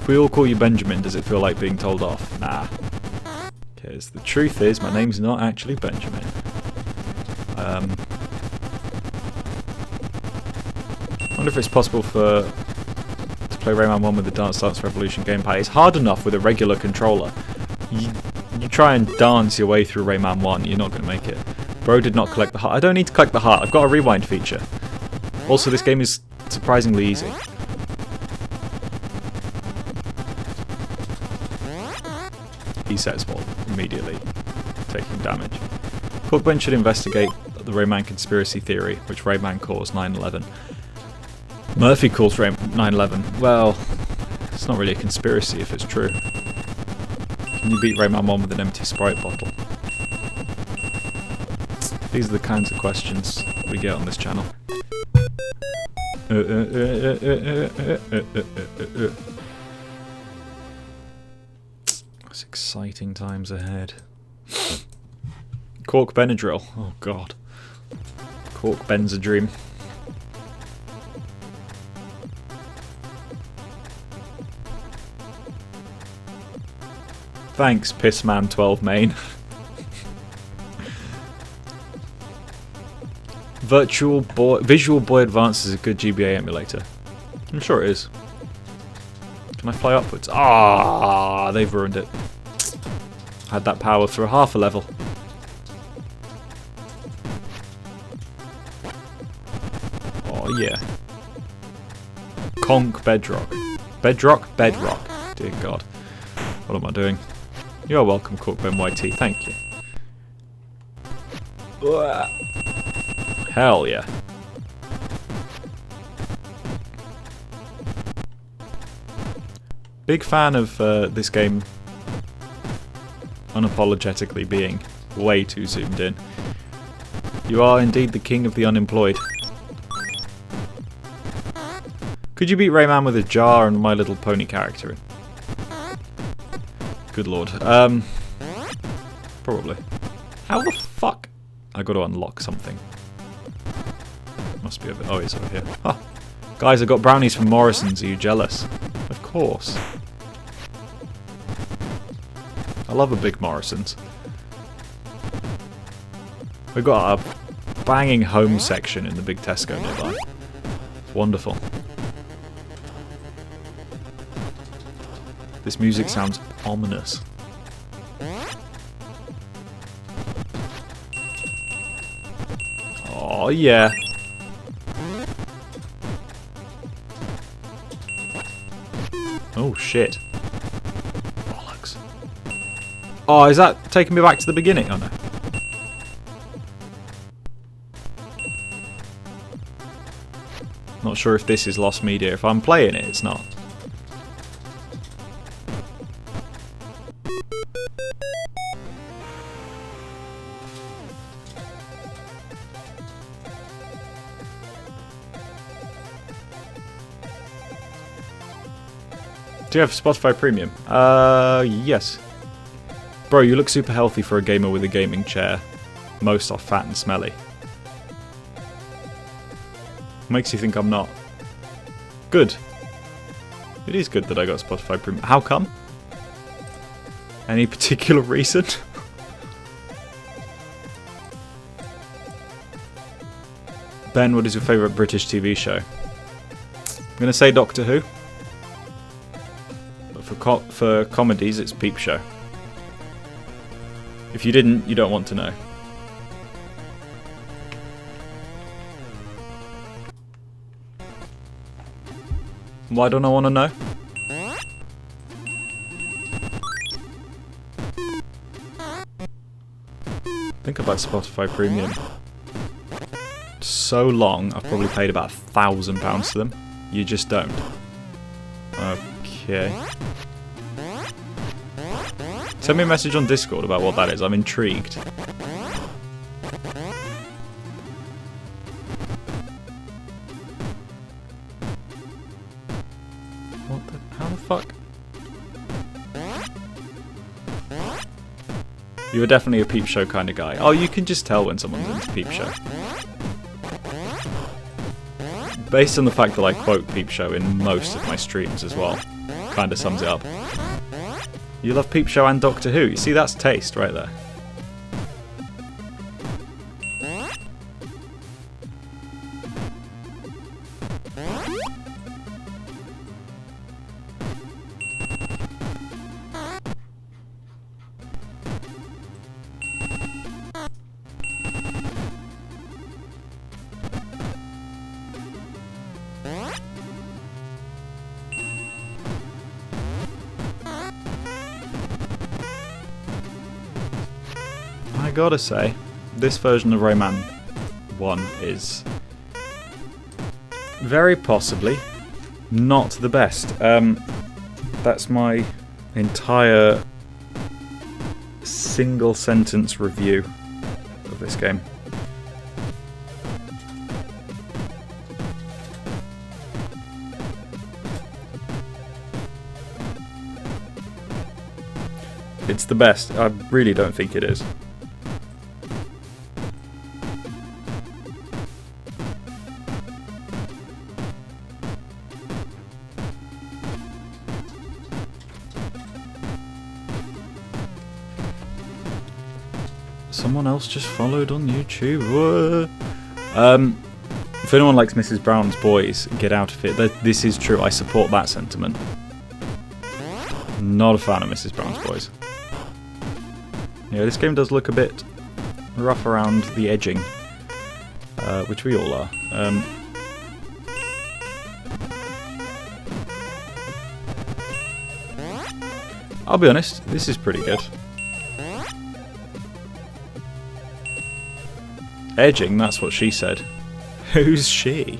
If we all call you Benjamin, does it feel like being told off? Nah. Because the truth is, my name's not actually Benjamin. I wonder if it's possible to play Rayman 1 with the Dance Dance Revolution gamepad. It's hard enough with a regular controller. You try and dance your way through Rayman 1, you're not going to make it. Bro did not collect the heart. I don't need to collect the heart, I've got a rewind feature. Also, this game is surprisingly easy. He sets ball immediately, taking damage. Cookben should investigate the Rayman conspiracy theory, which Rayman calls 9/11. Murphy calls 9/11. Well, it's not really a conspiracy if it's true. Can you beat Rayman 1 with an empty Sprite bottle? These are the kinds of questions we get on this channel. It's exciting times ahead. Cork Benadryl. Oh god. Cork Benzadream. Thanks, Pissman12 main. Visual Boy Advance is a good GBA emulator. I'm sure it is. Can I fly upwards? Ah, they've ruined it. Had that power for half a level. Oh yeah. Conk Bedrock. Bedrock? Bedrock. Dear God. What am I doing? You're welcome, Cookben YT. Thank you. Hell yeah. Big fan of this game unapologetically being way too zoomed in. You are indeed the king of the unemployed. Could you beat Rayman with a jar and My Little Pony character? Good lord. Probably. How the fuck? I got to unlock something. Must be over. Oh, it's over here. Huh. Guys, I got brownies from Morrison's. Are you jealous? Of course. I love a big Morrison's. We've got a banging home section in the big Tesco nearby. It's wonderful. This music sounds ominous. Oh yeah. Oh, shit. Bollocks. Oh, is that taking me back to the beginning? Oh, no. Not sure if this is lost media. If I'm playing it, it's not. Do you have Spotify Premium? Yes. Bro, you look super healthy for a gamer with a gaming chair. Most are fat and smelly. Makes you think I'm not. Good. It is good that I got Spotify Premium. How come? Any particular reason? Ben, what is your favourite British TV show? I'm going to say Doctor Who. But for comedies, it's Peep Show. If you didn't, you don't want to know. Why don't I want to know? Think about Spotify Premium. So long, I've probably paid about £1,000 for them. You just don't. Okay. Send me a message on Discord about what that is. I'm intrigued. What the? How the fuck? You were definitely a Peep Show kind of guy. Oh, you can just tell when someone's into Peep Show. Based on the fact that I quote Peep Show in most of my streams as well. Kinda sums it up. You love Peep Show and Doctor Who. You see, that's taste right there. I gotta say, this version of Rayman 1 is very possibly not the best. That's my entire single sentence review of this game. It's the best. I really don't think it is. Someone else just followed on YouTube. If anyone likes Mrs. Brown's Boys, get out of it. This is true. I support that sentiment. Not a fan of Mrs. Brown's Boys. Yeah, this game does look a bit rough around the edging, which we all are. I'll be honest, this is pretty good. Edging, that's what she said. Who's she?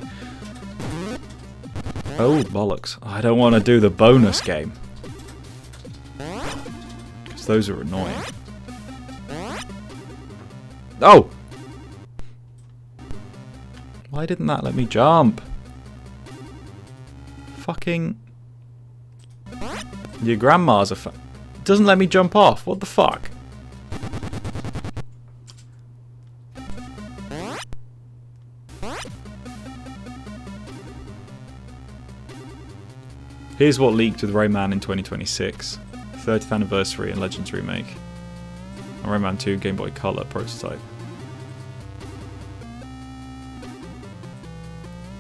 Oh, bollocks. I don't want to do the bonus game. Because those are annoying. Oh! Why didn't that let me jump? Fucking... Your grandma's a doesn't let me jump off. What the fuck? Here's what leaked with Rayman in 2026. 30th anniversary and Legends remake. And Rayman 2 Game Boy Color prototype.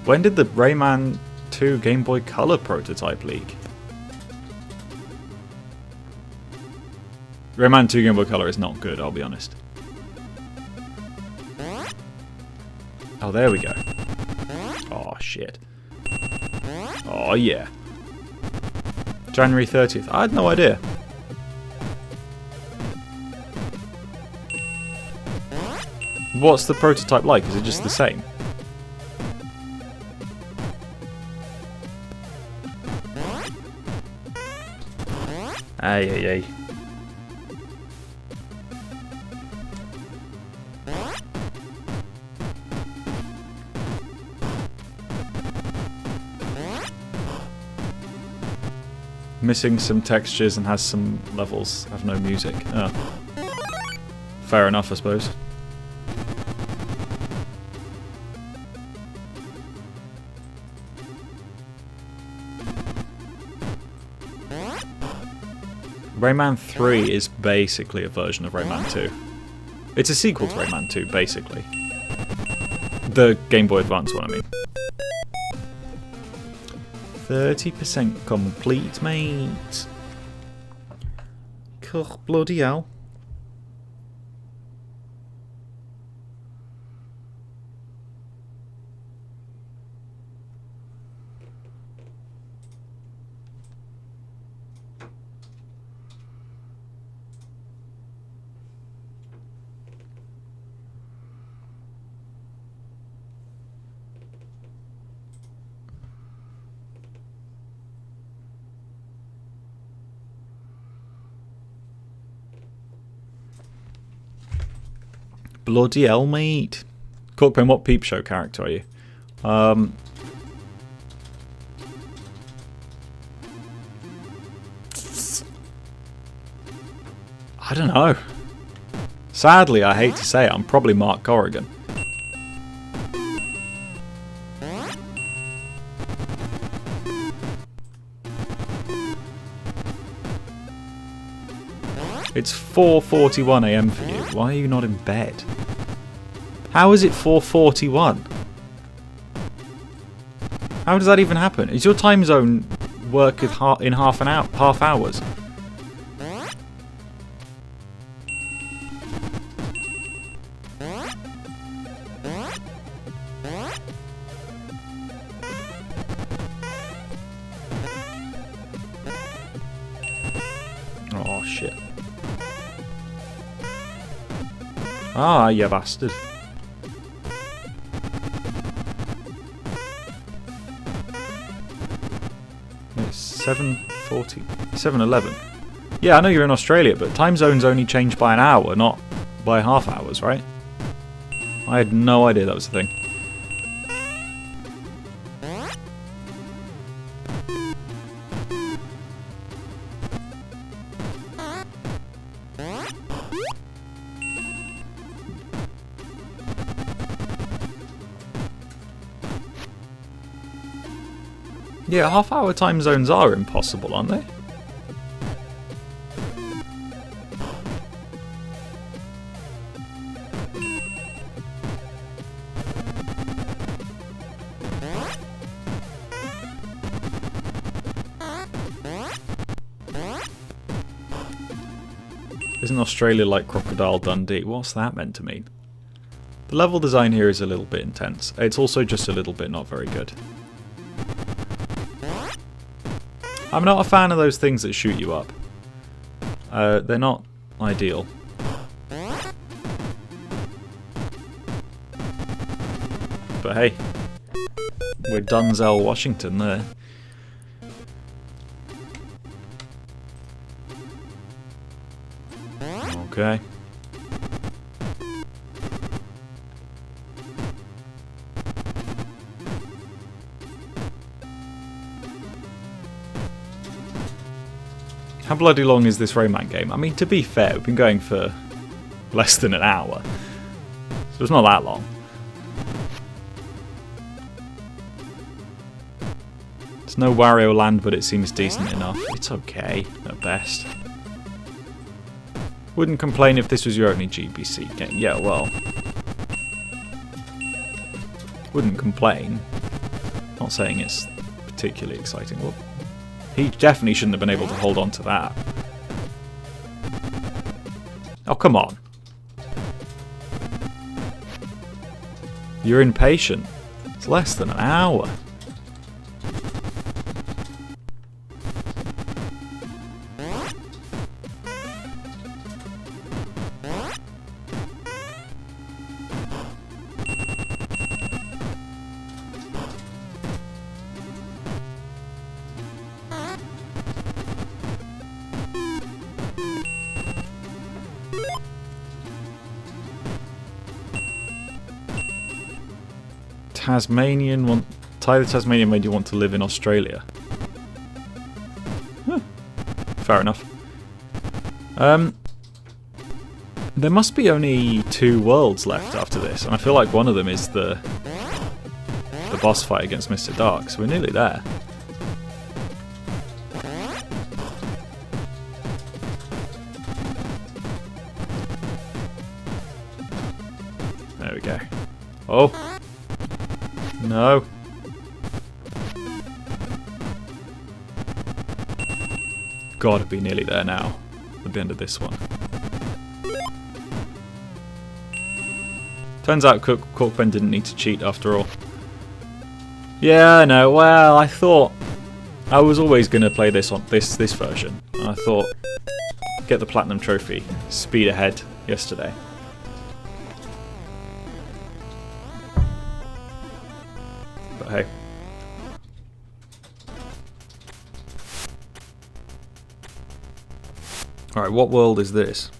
When did the Rayman 2 Game Boy Color prototype leak? Rayman 2 Game Boy Color is not good, I'll be honest. Oh, there we go. Oh, shit. Oh, yeah. January 30th. I had no idea. What's the prototype like? Is it just the same? Ay, ay, ay. Missing some textures and has some levels, have no music. Oh. Fair enough, I suppose. Rayman 3 is basically a version of Rayman 2. It's a sequel to Rayman 2, basically. The Game Boy Advance one, I mean. 30% complete, mate. God, bloody hell. Bloody hell, mate. Cookpen, what Peep Show character are you? I don't know. Sadly, I hate to say it, I'm probably Mark Corrigan. It's 4:41 AM for you. Why are you not in bed? How is it 4:41? How does that even happen? Is your time zone work in half hours? Oh shit. Ah, you bastard. It's 7:40, 7:11. Yeah, I know you're in Australia, but time zones only change by an hour, not by half hours, right? I had no idea that was a thing. Yeah, half-hour time zones are impossible, aren't they? Isn't Australia like Crocodile Dundee? What's that meant to mean? The level design here is a little bit intense. It's also just a little bit not very good. I'm not a fan of those things that shoot you up. They're not ideal. But hey, we're Dunzell, Washington there. Okay. How bloody long is this Rayman game? I mean, to be fair, we've been going for less than an hour. So it's not that long. It's no Wario Land, but it seems decent enough. It's okay, at best. Wouldn't complain if this was your only GBC game. Yeah, well. Wouldn't complain. Not saying it's particularly exciting. Well, he definitely shouldn't have been able to hold on to that. Oh, come on. You're impatient. It's less than an hour. Ty the Tasmanian made you want to live in Australia. Huh. Fair enough. There must be only 2 worlds left after this, and I feel like one of them is the boss fight against Mr. Dark, so we're nearly there. There we go. Oh! No! Gotta be nearly there now, at the end of this one. Turns out Corkben didn't need to cheat after all. Yeah, I know. Well, I thought I was always going to play this on this version. And I thought, get the platinum trophy, speed ahead yesterday. But hey. All right, what world is this?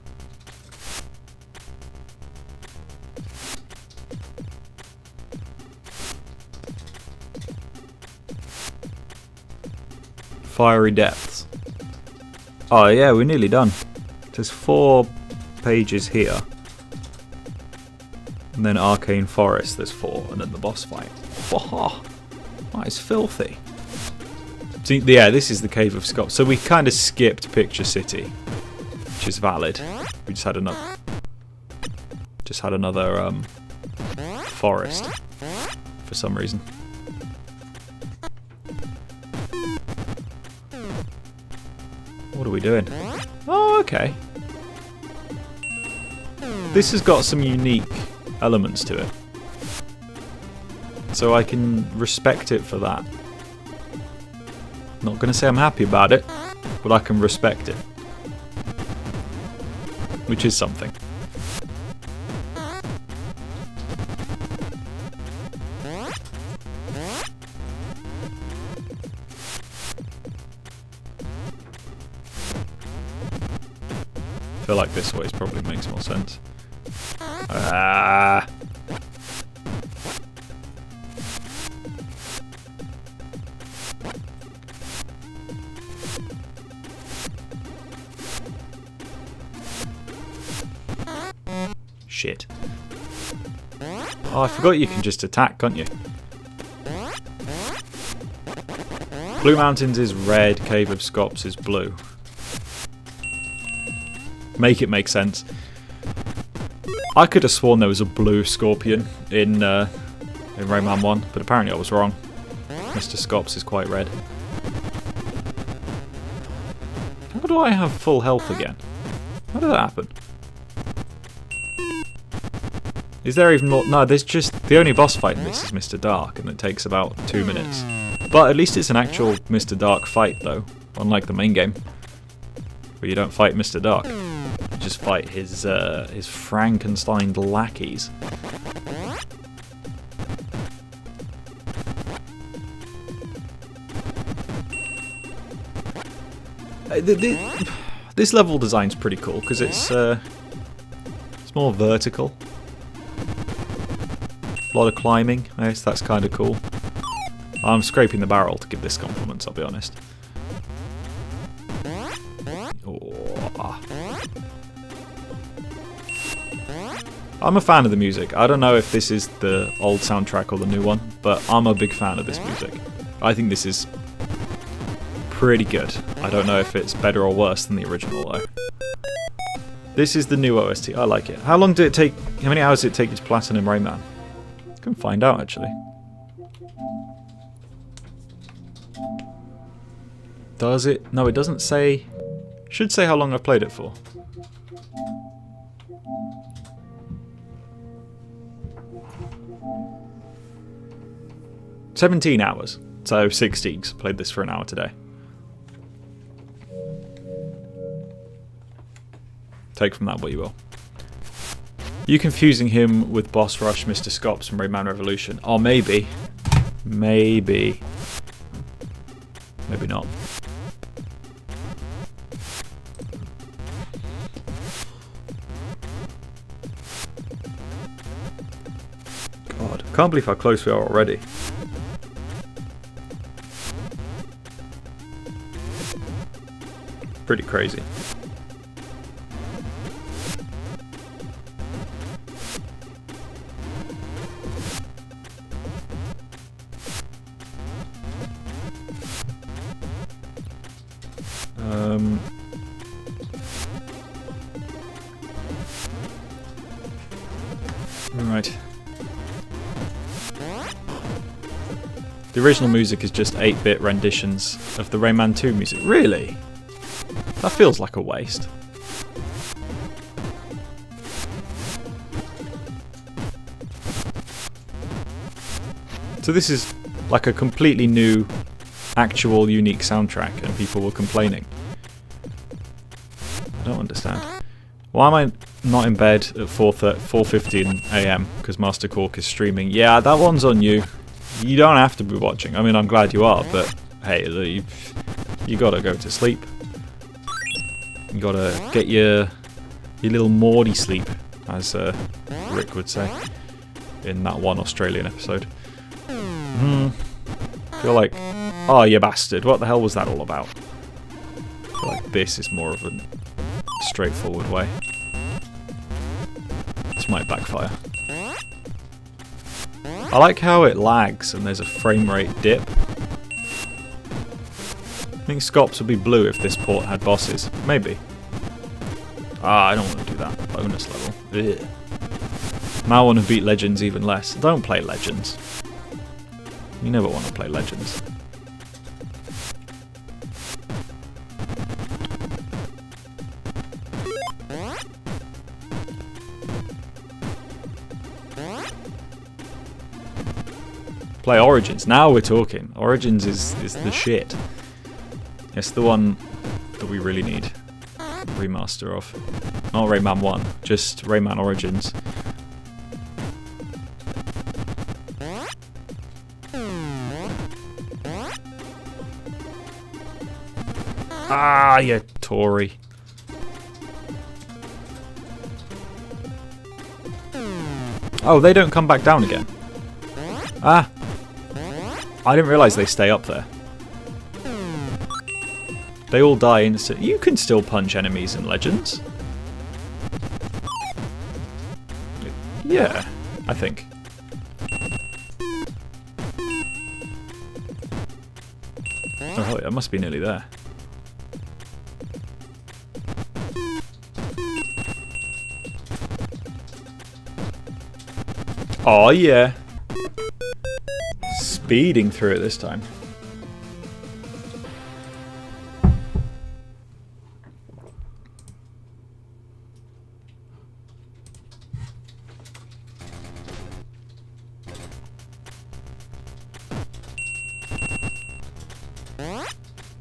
Fiery Depths. Oh yeah, we're nearly done. There's 4 pages here. And then Arcane Forest, there's 4, and then the boss fight. Oh, that is filthy. See, yeah, this is the Cave of Scops. So we kind of skipped Picture City, which is valid. We just had another forest for some reason. What are we doing? Oh, okay. This has got some unique elements to it. So I can respect it for that. Not going to say I'm happy about it, but I can respect it. Which is something. I feel like this way probably makes more sense. Ah. Shit. Oh, I forgot you can just attack, can't you? Blue Mountains is red, Cave of Scops is blue. Make it make sense. I could have sworn there was a blue scorpion in Rayman 1, but apparently I was wrong. Mr. Scops is quite red. How do I have full health again? How did that happen? Is there even more? No, there's just... The only boss fight in this is Mr. Dark, and it takes about 2 minutes. But at least it's an actual Mr. Dark fight, though. Unlike the main game, where you don't fight Mr. Dark. You just fight his Frankenstein lackeys. This level design's pretty cool, because it's more vertical. A lot of climbing, I guess that's kind of cool. I'm scraping the barrel to give this compliments, I'll be honest. Oh. I'm a fan of the music. I don't know if this is the old soundtrack or the new one, but I'm a big fan of this music. I think this is pretty good. I don't know if it's better or worse than the original though. This is the new OST. I like it. How long did it take? How many hours did it take you to platinum Rayman? Can find out actually. Does it? No, it doesn't say. Should say how long I've played it for. "17 hours." So 16. So played this for an hour today. Take from that what you will. You confusing him with Boss Rush, Mr. Scops from Rayman Revolution? Oh, maybe. Maybe. Maybe not. God, can't believe how close we are already. Pretty crazy. Right. The original music is just 8-bit renditions of the Rayman 2 music. Really? That feels like a waste. So this is like a completely new, actual, unique soundtrack, and people were complaining. I don't understand. Why am I not in bed at 4:15 AM because Master Cork is streaming? Yeah, that one's on you. You don't have to be watching. I mean, I'm glad you are, but hey, you gotta go to sleep. You gotta get your little Morty sleep, as Rick would say in that one Australian episode. You're like, oh, you bastard! What the hell was that all about? I feel like this is more of a straightforward way. This might backfire. I like how it lags and there's a frame rate dip. I think Scops would be blue if this port had bosses. Maybe. Ah, I don't want to do that. Bonus level. Ugh. Now I want to beat Legends even less. Don't play Legends. You never want to play Legends. Play Origins. Now we're talking. Origins is the shit. It's the one that we really need remaster of. Not Rayman 1, just Rayman Origins. Ah, you Tory. Oh, they don't come back down again. Ah. I didn't realise they stay up there. They all die instantly. You can still punch enemies in Legends. Yeah, I think. Oh, I must be nearly there. Oh yeah. Speeding through it this time.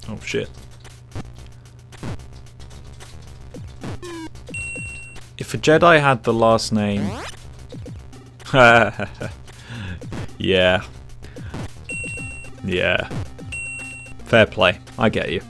Oh shit. If a Jedi had the last name... Yeah. Yeah. Fair play. I get you.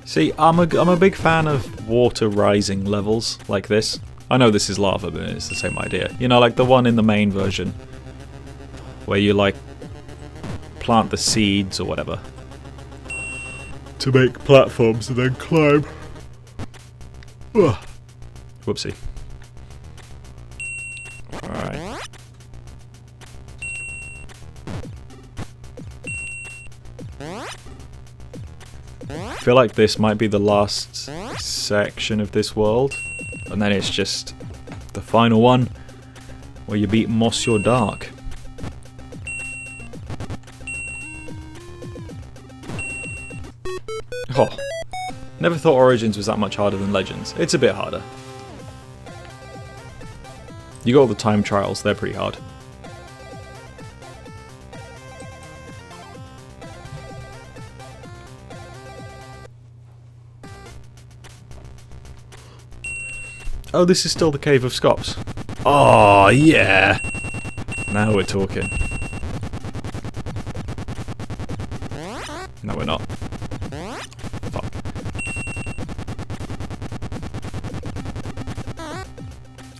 See, I'm a big fan of water rising levels like this. I know this is lava, but it's the same idea. You know, like the one in the main version, where you like plant the seeds or whatever to make platforms and then climb. Ugh. Whoopsie. Alright. I feel like this might be the last section of this world, and then it's just the final one where you beat Monsieur Dark. Oh, never thought Origins was that much harder than Legends. It's a bit harder. You got all the time trials, they're pretty hard. Oh, this is still the Cave of Scops. Oh, yeah! Now we're talking.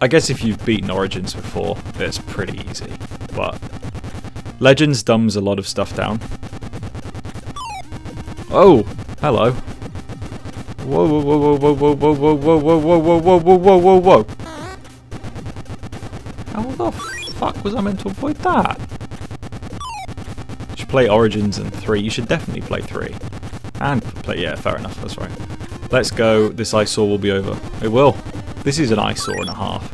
I guess if you've beaten Origins before, it's pretty easy. But Legends dumbs a lot of stuff down. Oh, hello. Whoa, whoa, whoa, whoa, whoa, whoa, whoa, whoa, whoa, whoa, whoa, whoa, whoa, whoa, whoa, whoa. How the fuck was I meant to avoid that? You should play Origins and 3. You should definitely play 3. And play, yeah, fair enough, that's right. Let's go. This eyesore will be over. It will. This is an eyesore and a half.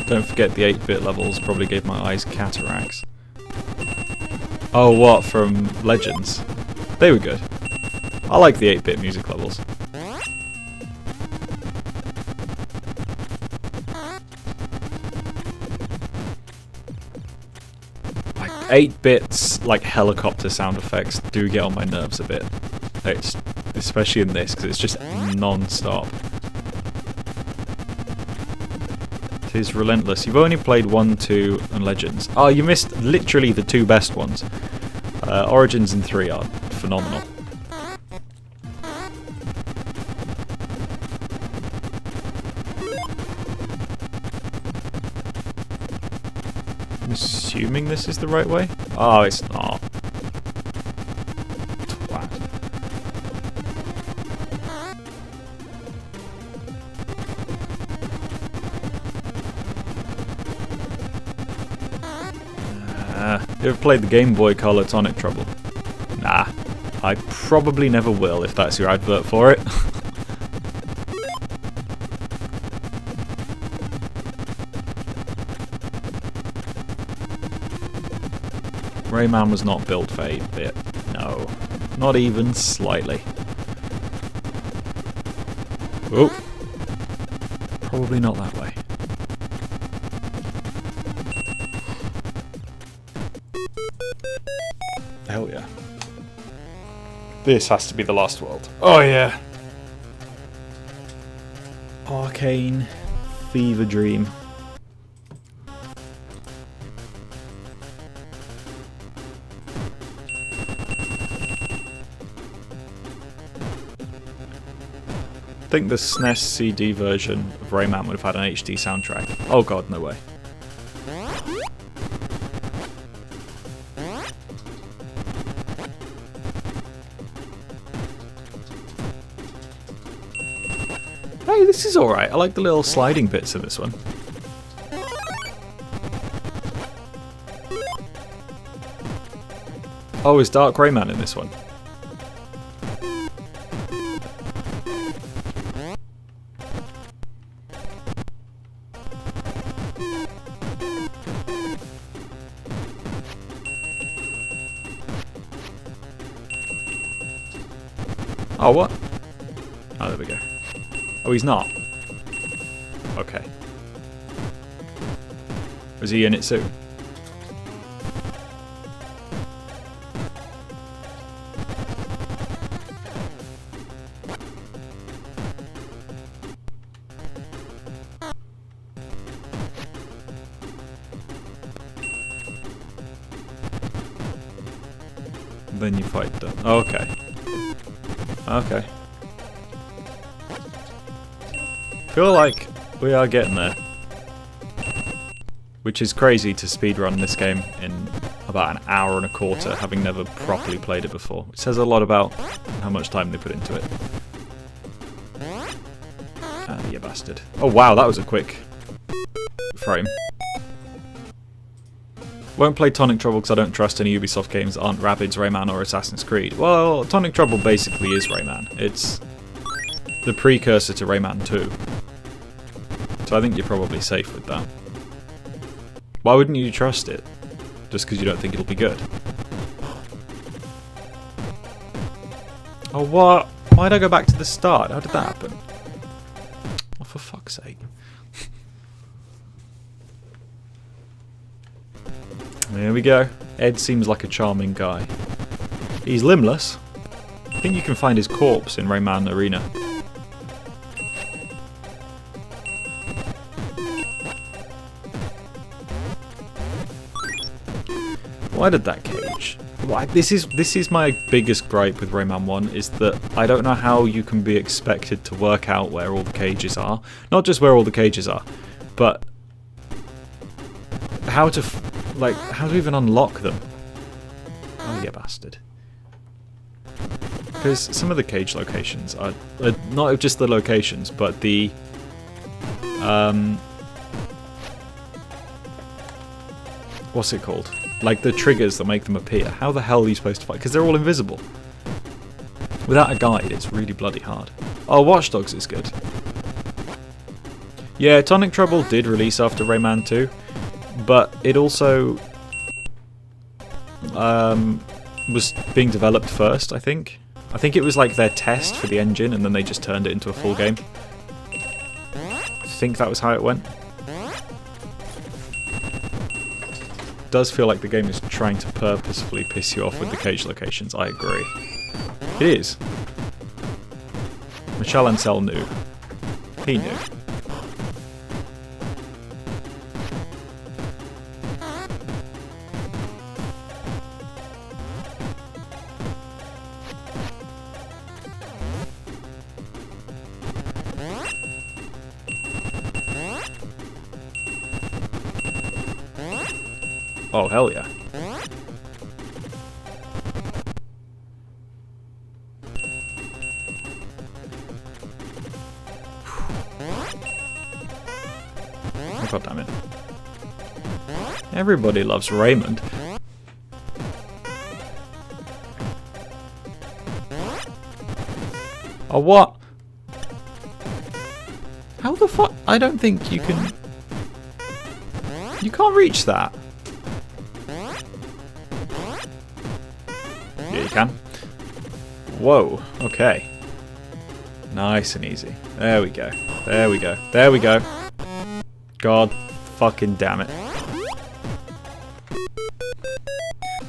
Don't forget the 8-bit levels probably gave my eyes cataracts. Oh, what? From Legends? They were good. I like the 8-bit music levels. Like 8-bits, like helicopter sound effects do get on my nerves a bit. It's, especially in this, because it's just non-stop. It is relentless. You've only played 1, 2, and Legends. Oh, you missed literally the 2 best ones. Origins and 3 are phenomenal. I'm assuming this is the right way? Oh, it's not. Twat. You ever played the Game Boy Color Tonic Trouble? Nah. I probably never will if that's your advert for it. Rayman was not built for 8-bit. No. Not even slightly. Oh. Probably not that way. Hell yeah. This has to be the last world. Oh yeah. Arcane Fever Dream. I think the SNES CD version of Rayman would have had an HD soundtrack. Oh god, no way. Hey, this is alright. I like the little sliding bits of this one. Oh, is Dark Rayman in this one? Oh, what? Oh, there we go. Oh, he's not. Okay. Is he in it soon? Then you fight them. Oh, okay. Okay. Feel like we are getting there. Which is crazy to speedrun this game in about an hour and a quarter, having never properly played it before. It says a lot about how much time they put into it. Ah, you bastard. Oh wow, that was a quick frame. Won't play Tonic Trouble because I don't trust any Ubisoft games that aren't Rabbids, Rayman or Assassin's Creed. Well, Tonic Trouble basically is Rayman. It's the precursor to Rayman 2. So I think you're probably safe with that. Why wouldn't you trust it? Just because you don't think it'll be good? Oh, what? Why'd I go back to the start? How did that happen? Oh, for fuck's sake. There we go. Ed seems like a charming guy. He's limbless. I think you can find his corpse in Rayman Arena. Why did that cage This is my biggest gripe with Rayman 1, is that I don't know how you can be expected to work out where all the cages are. Not just where all the cages are, but how to even unlock them. Oh, you bastard. Because some of the cage locations are not just the locations, but the what's it called? Like the triggers that make them appear. How the hell are you supposed to fight? Because they're all invisible. Without a guide, it's really bloody hard. Oh, Watch Dogs is good. Yeah, Tonic Trouble did release after Rayman 2, but it also was being developed first, I think. I think it was like their test for the engine, and then they just turned it into a full game. I think that was how it went. It does feel like the game is trying to purposefully piss you off with the cage locations, I agree. It is. Michel Ancel knew. He knew. Oh, hell yeah. Oh, God damn it. Everybody loves Raymond. Oh, what? How the fuck? I don't think you can... You can't reach that. Yeah, you can. Whoa, okay. Nice and easy. There we go. There we go. There we go. God fucking damn it.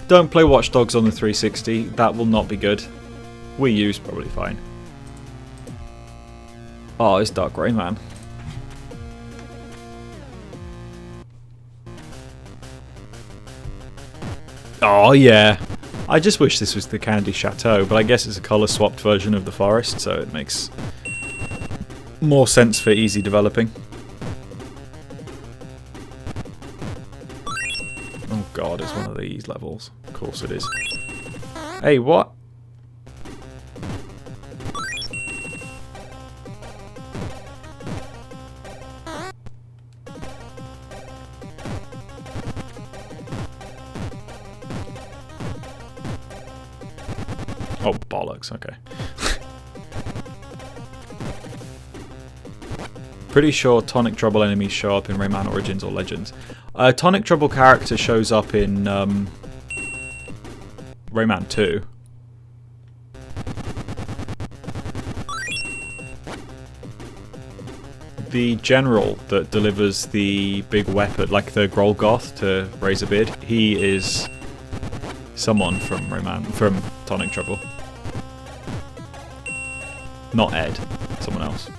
Don't play Watch Dogs on the 360. That will not be good. Wii U's probably fine. Oh, it's Dark Rayman. Oh, yeah. I just wish this was the Candy Chateau, but I guess it's a colour-swapped version of the forest, so it makes more sense for easy developing. Oh god, it's one of these levels. Of course it is. Hey, what? Oh, bollocks, okay. Pretty sure Tonic Trouble enemies show up in Rayman Origins or Legends. Tonic Trouble character shows up in Rayman 2. The general that delivers the big weapon, like the Grolgoth to Razorbeard, he is someone from Rayman, from Tonic Trouble. Not Ed, someone else.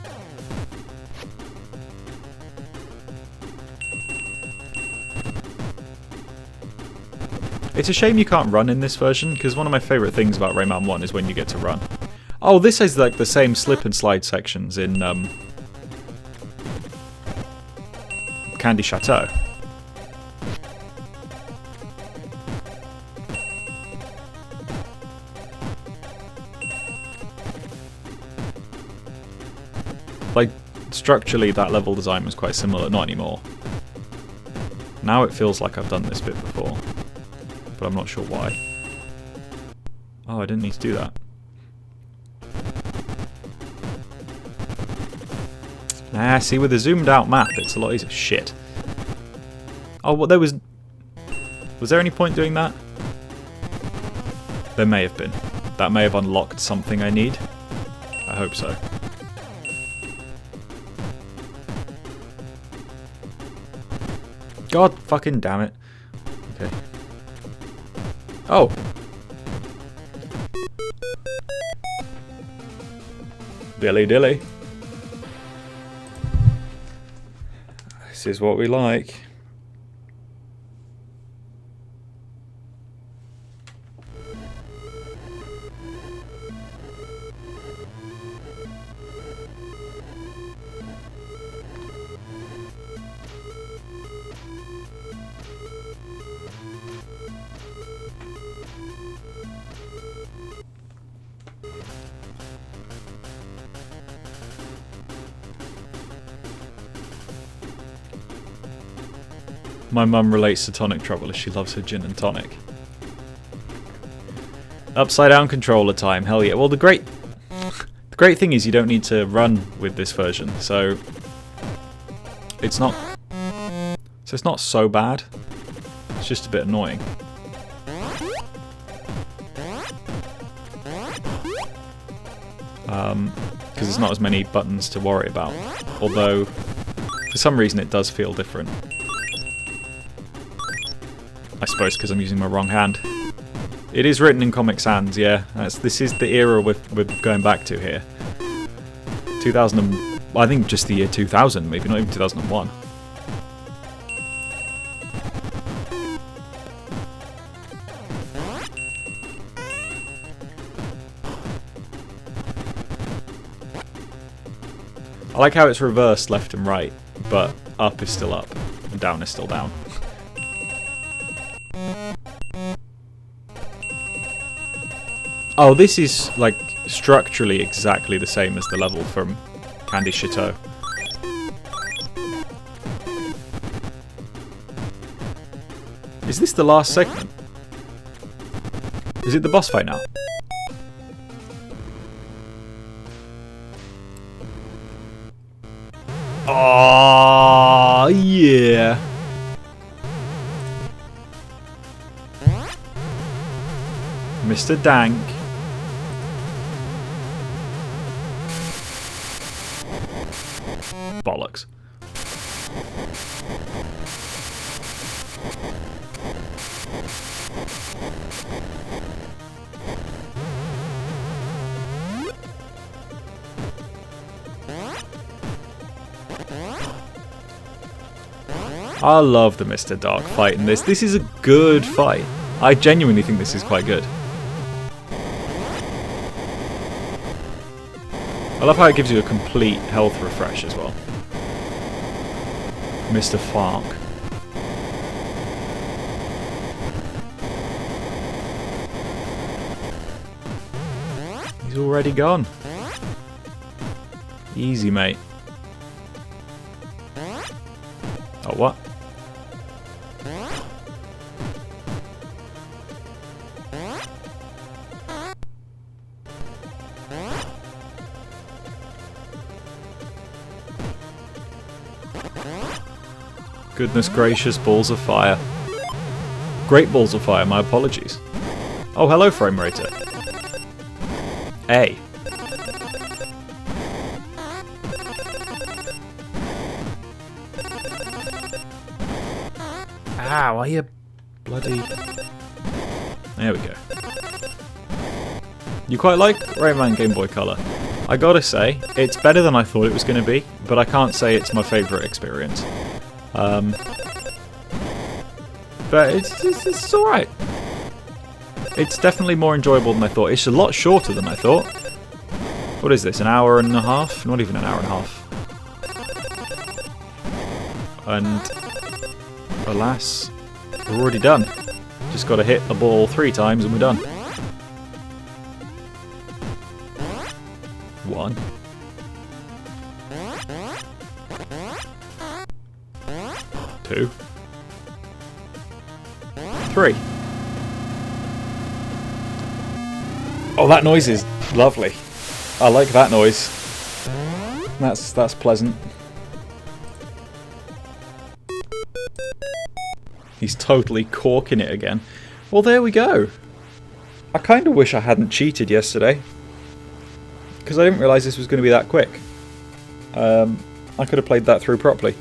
It's a shame you can't run in this version, because one of my favourite things about Rayman 1 is when you get to run. Oh, this is like the same slip and slide sections in Candy Chateau. Like, structurally that level design was quite similar, not anymore. Now it feels like I've done this bit before, but I'm not sure why. Oh, I didn't need to do that. Ah, see, with a zoomed out map, it's a lot easier. Shit. Oh, well, there was... Was there any point doing that? There may have been. That may have unlocked something I need. I hope so. God fucking damn it. Okay. Oh! Dilly dilly. This is what we like. My mum relates to tonic trouble as she loves her gin and tonic. Upside down controller time, hell yeah. Well, the great thing is you don't need to run with this version, so it's not so bad. It's just a bit annoying. Because there's not as many buttons to worry about. Although, for some reason it does feel different. I suppose because I'm using my wrong hand. It is written in Comic Sans, yeah. This is the era we're going back to here. 2000, I think just the year 2000, maybe not even 2001. I like how it's reversed left and right, but up is still up, and down is still down. Oh, this is, like, structurally exactly the same as the level from Candy Chateau. Is this the last segment? Is it the boss fight now? Oh yeah. Mr. Dank. Bollocks. I love the Mr. Dark fight in this. This is a good fight. I genuinely think this is quite good. I love how it gives you a complete health refresh as well. Mr. Fark. He's already gone. Easy, mate. Oh, what? Goodness gracious, balls of fire. Great balls of fire, my apologies. Oh, hello, frame rater. A. Ow, are you bloody... There we go. You quite like Rayman Game Boy Color. I gotta say, it's better than I thought it was going to be, but I can't say it's my favourite experience. But it's alright. It's definitely more enjoyable than I thought. It's a lot shorter than I thought. What is this, an hour and a half? Not even an hour and a half. And alas, we're already done. Just got to hit a ball 3 times and we're done. 1. 2. 3. Oh, that noise is lovely. I like that noise. That's pleasant. He's totally corking it again. Well, there we go. I kind of wish I hadn't cheated yesterday, because I didn't realise this was going to be that quick. I could have played that through properly.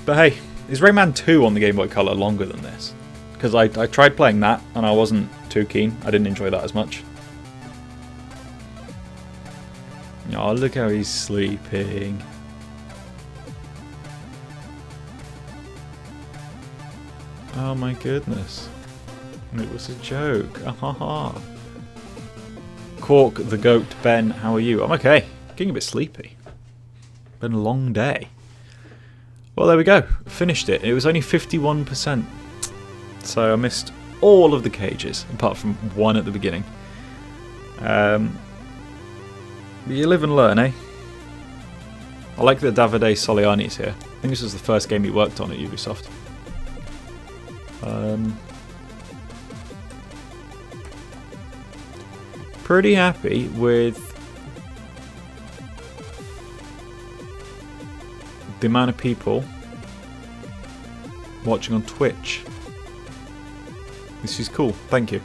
But hey, is Rayman 2 on the Game Boy Color longer than this? Because I tried playing that and I wasn't too keen. I didn't enjoy that as much. Oh, look how he's sleeping. Oh my goodness. It was a joke. Ahaha. Cork the goat, Ben, how are you? I'm okay. Getting a bit sleepy. Been a long day. Well, there we go. Finished it. It was only 51%. So I missed all of the cages, apart from one at the beginning. But you live and learn, eh? I like that Davide Soliani's here. I think this was the first game he worked on at Ubisoft. Pretty happy with the amount of people watching on Twitch. This is cool. Thank you.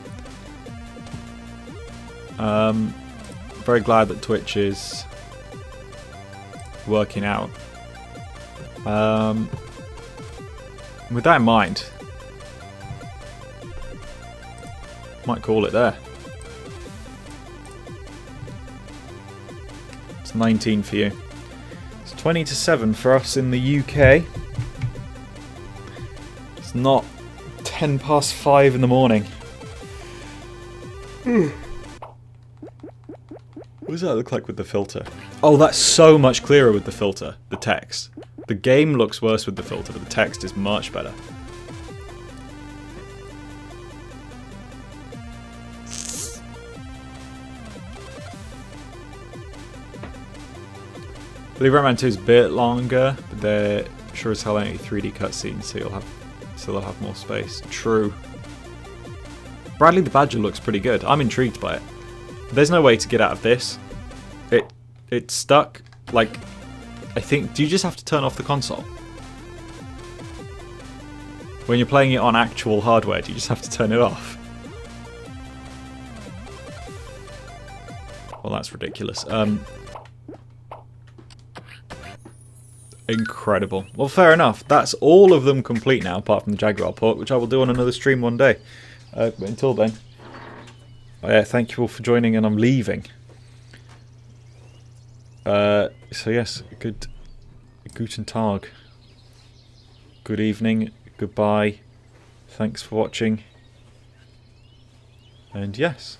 Very glad that Twitch is working out. With that in mind, might call it there. It's 19 for you. It's 20-7 for us in the UK. It's not 10 past 5 in the morning. What does that look like with the filter? Oh, that's so much clearer with the filter, the text. The game looks worse with the filter, but the text is much better. I believe Rayman 2 is a bit longer, but they're sure as hell ain't 3D cutscenes, so they'll have more space. True. Bradley the Badger looks pretty good. I'm intrigued by it. There's no way to get out of this. It's stuck. Like, I think, do you just have to turn off the console? When you're playing it on actual hardware, do you just have to turn it off? Well, that's ridiculous. Incredible. Well, fair enough. That's all of them complete now, apart from the Jaguar port, which I will do on another stream one day. But until then, thank you all for joining, and I'm leaving. So yes, guten Tag. Good evening, goodbye, thanks for watching, and yes.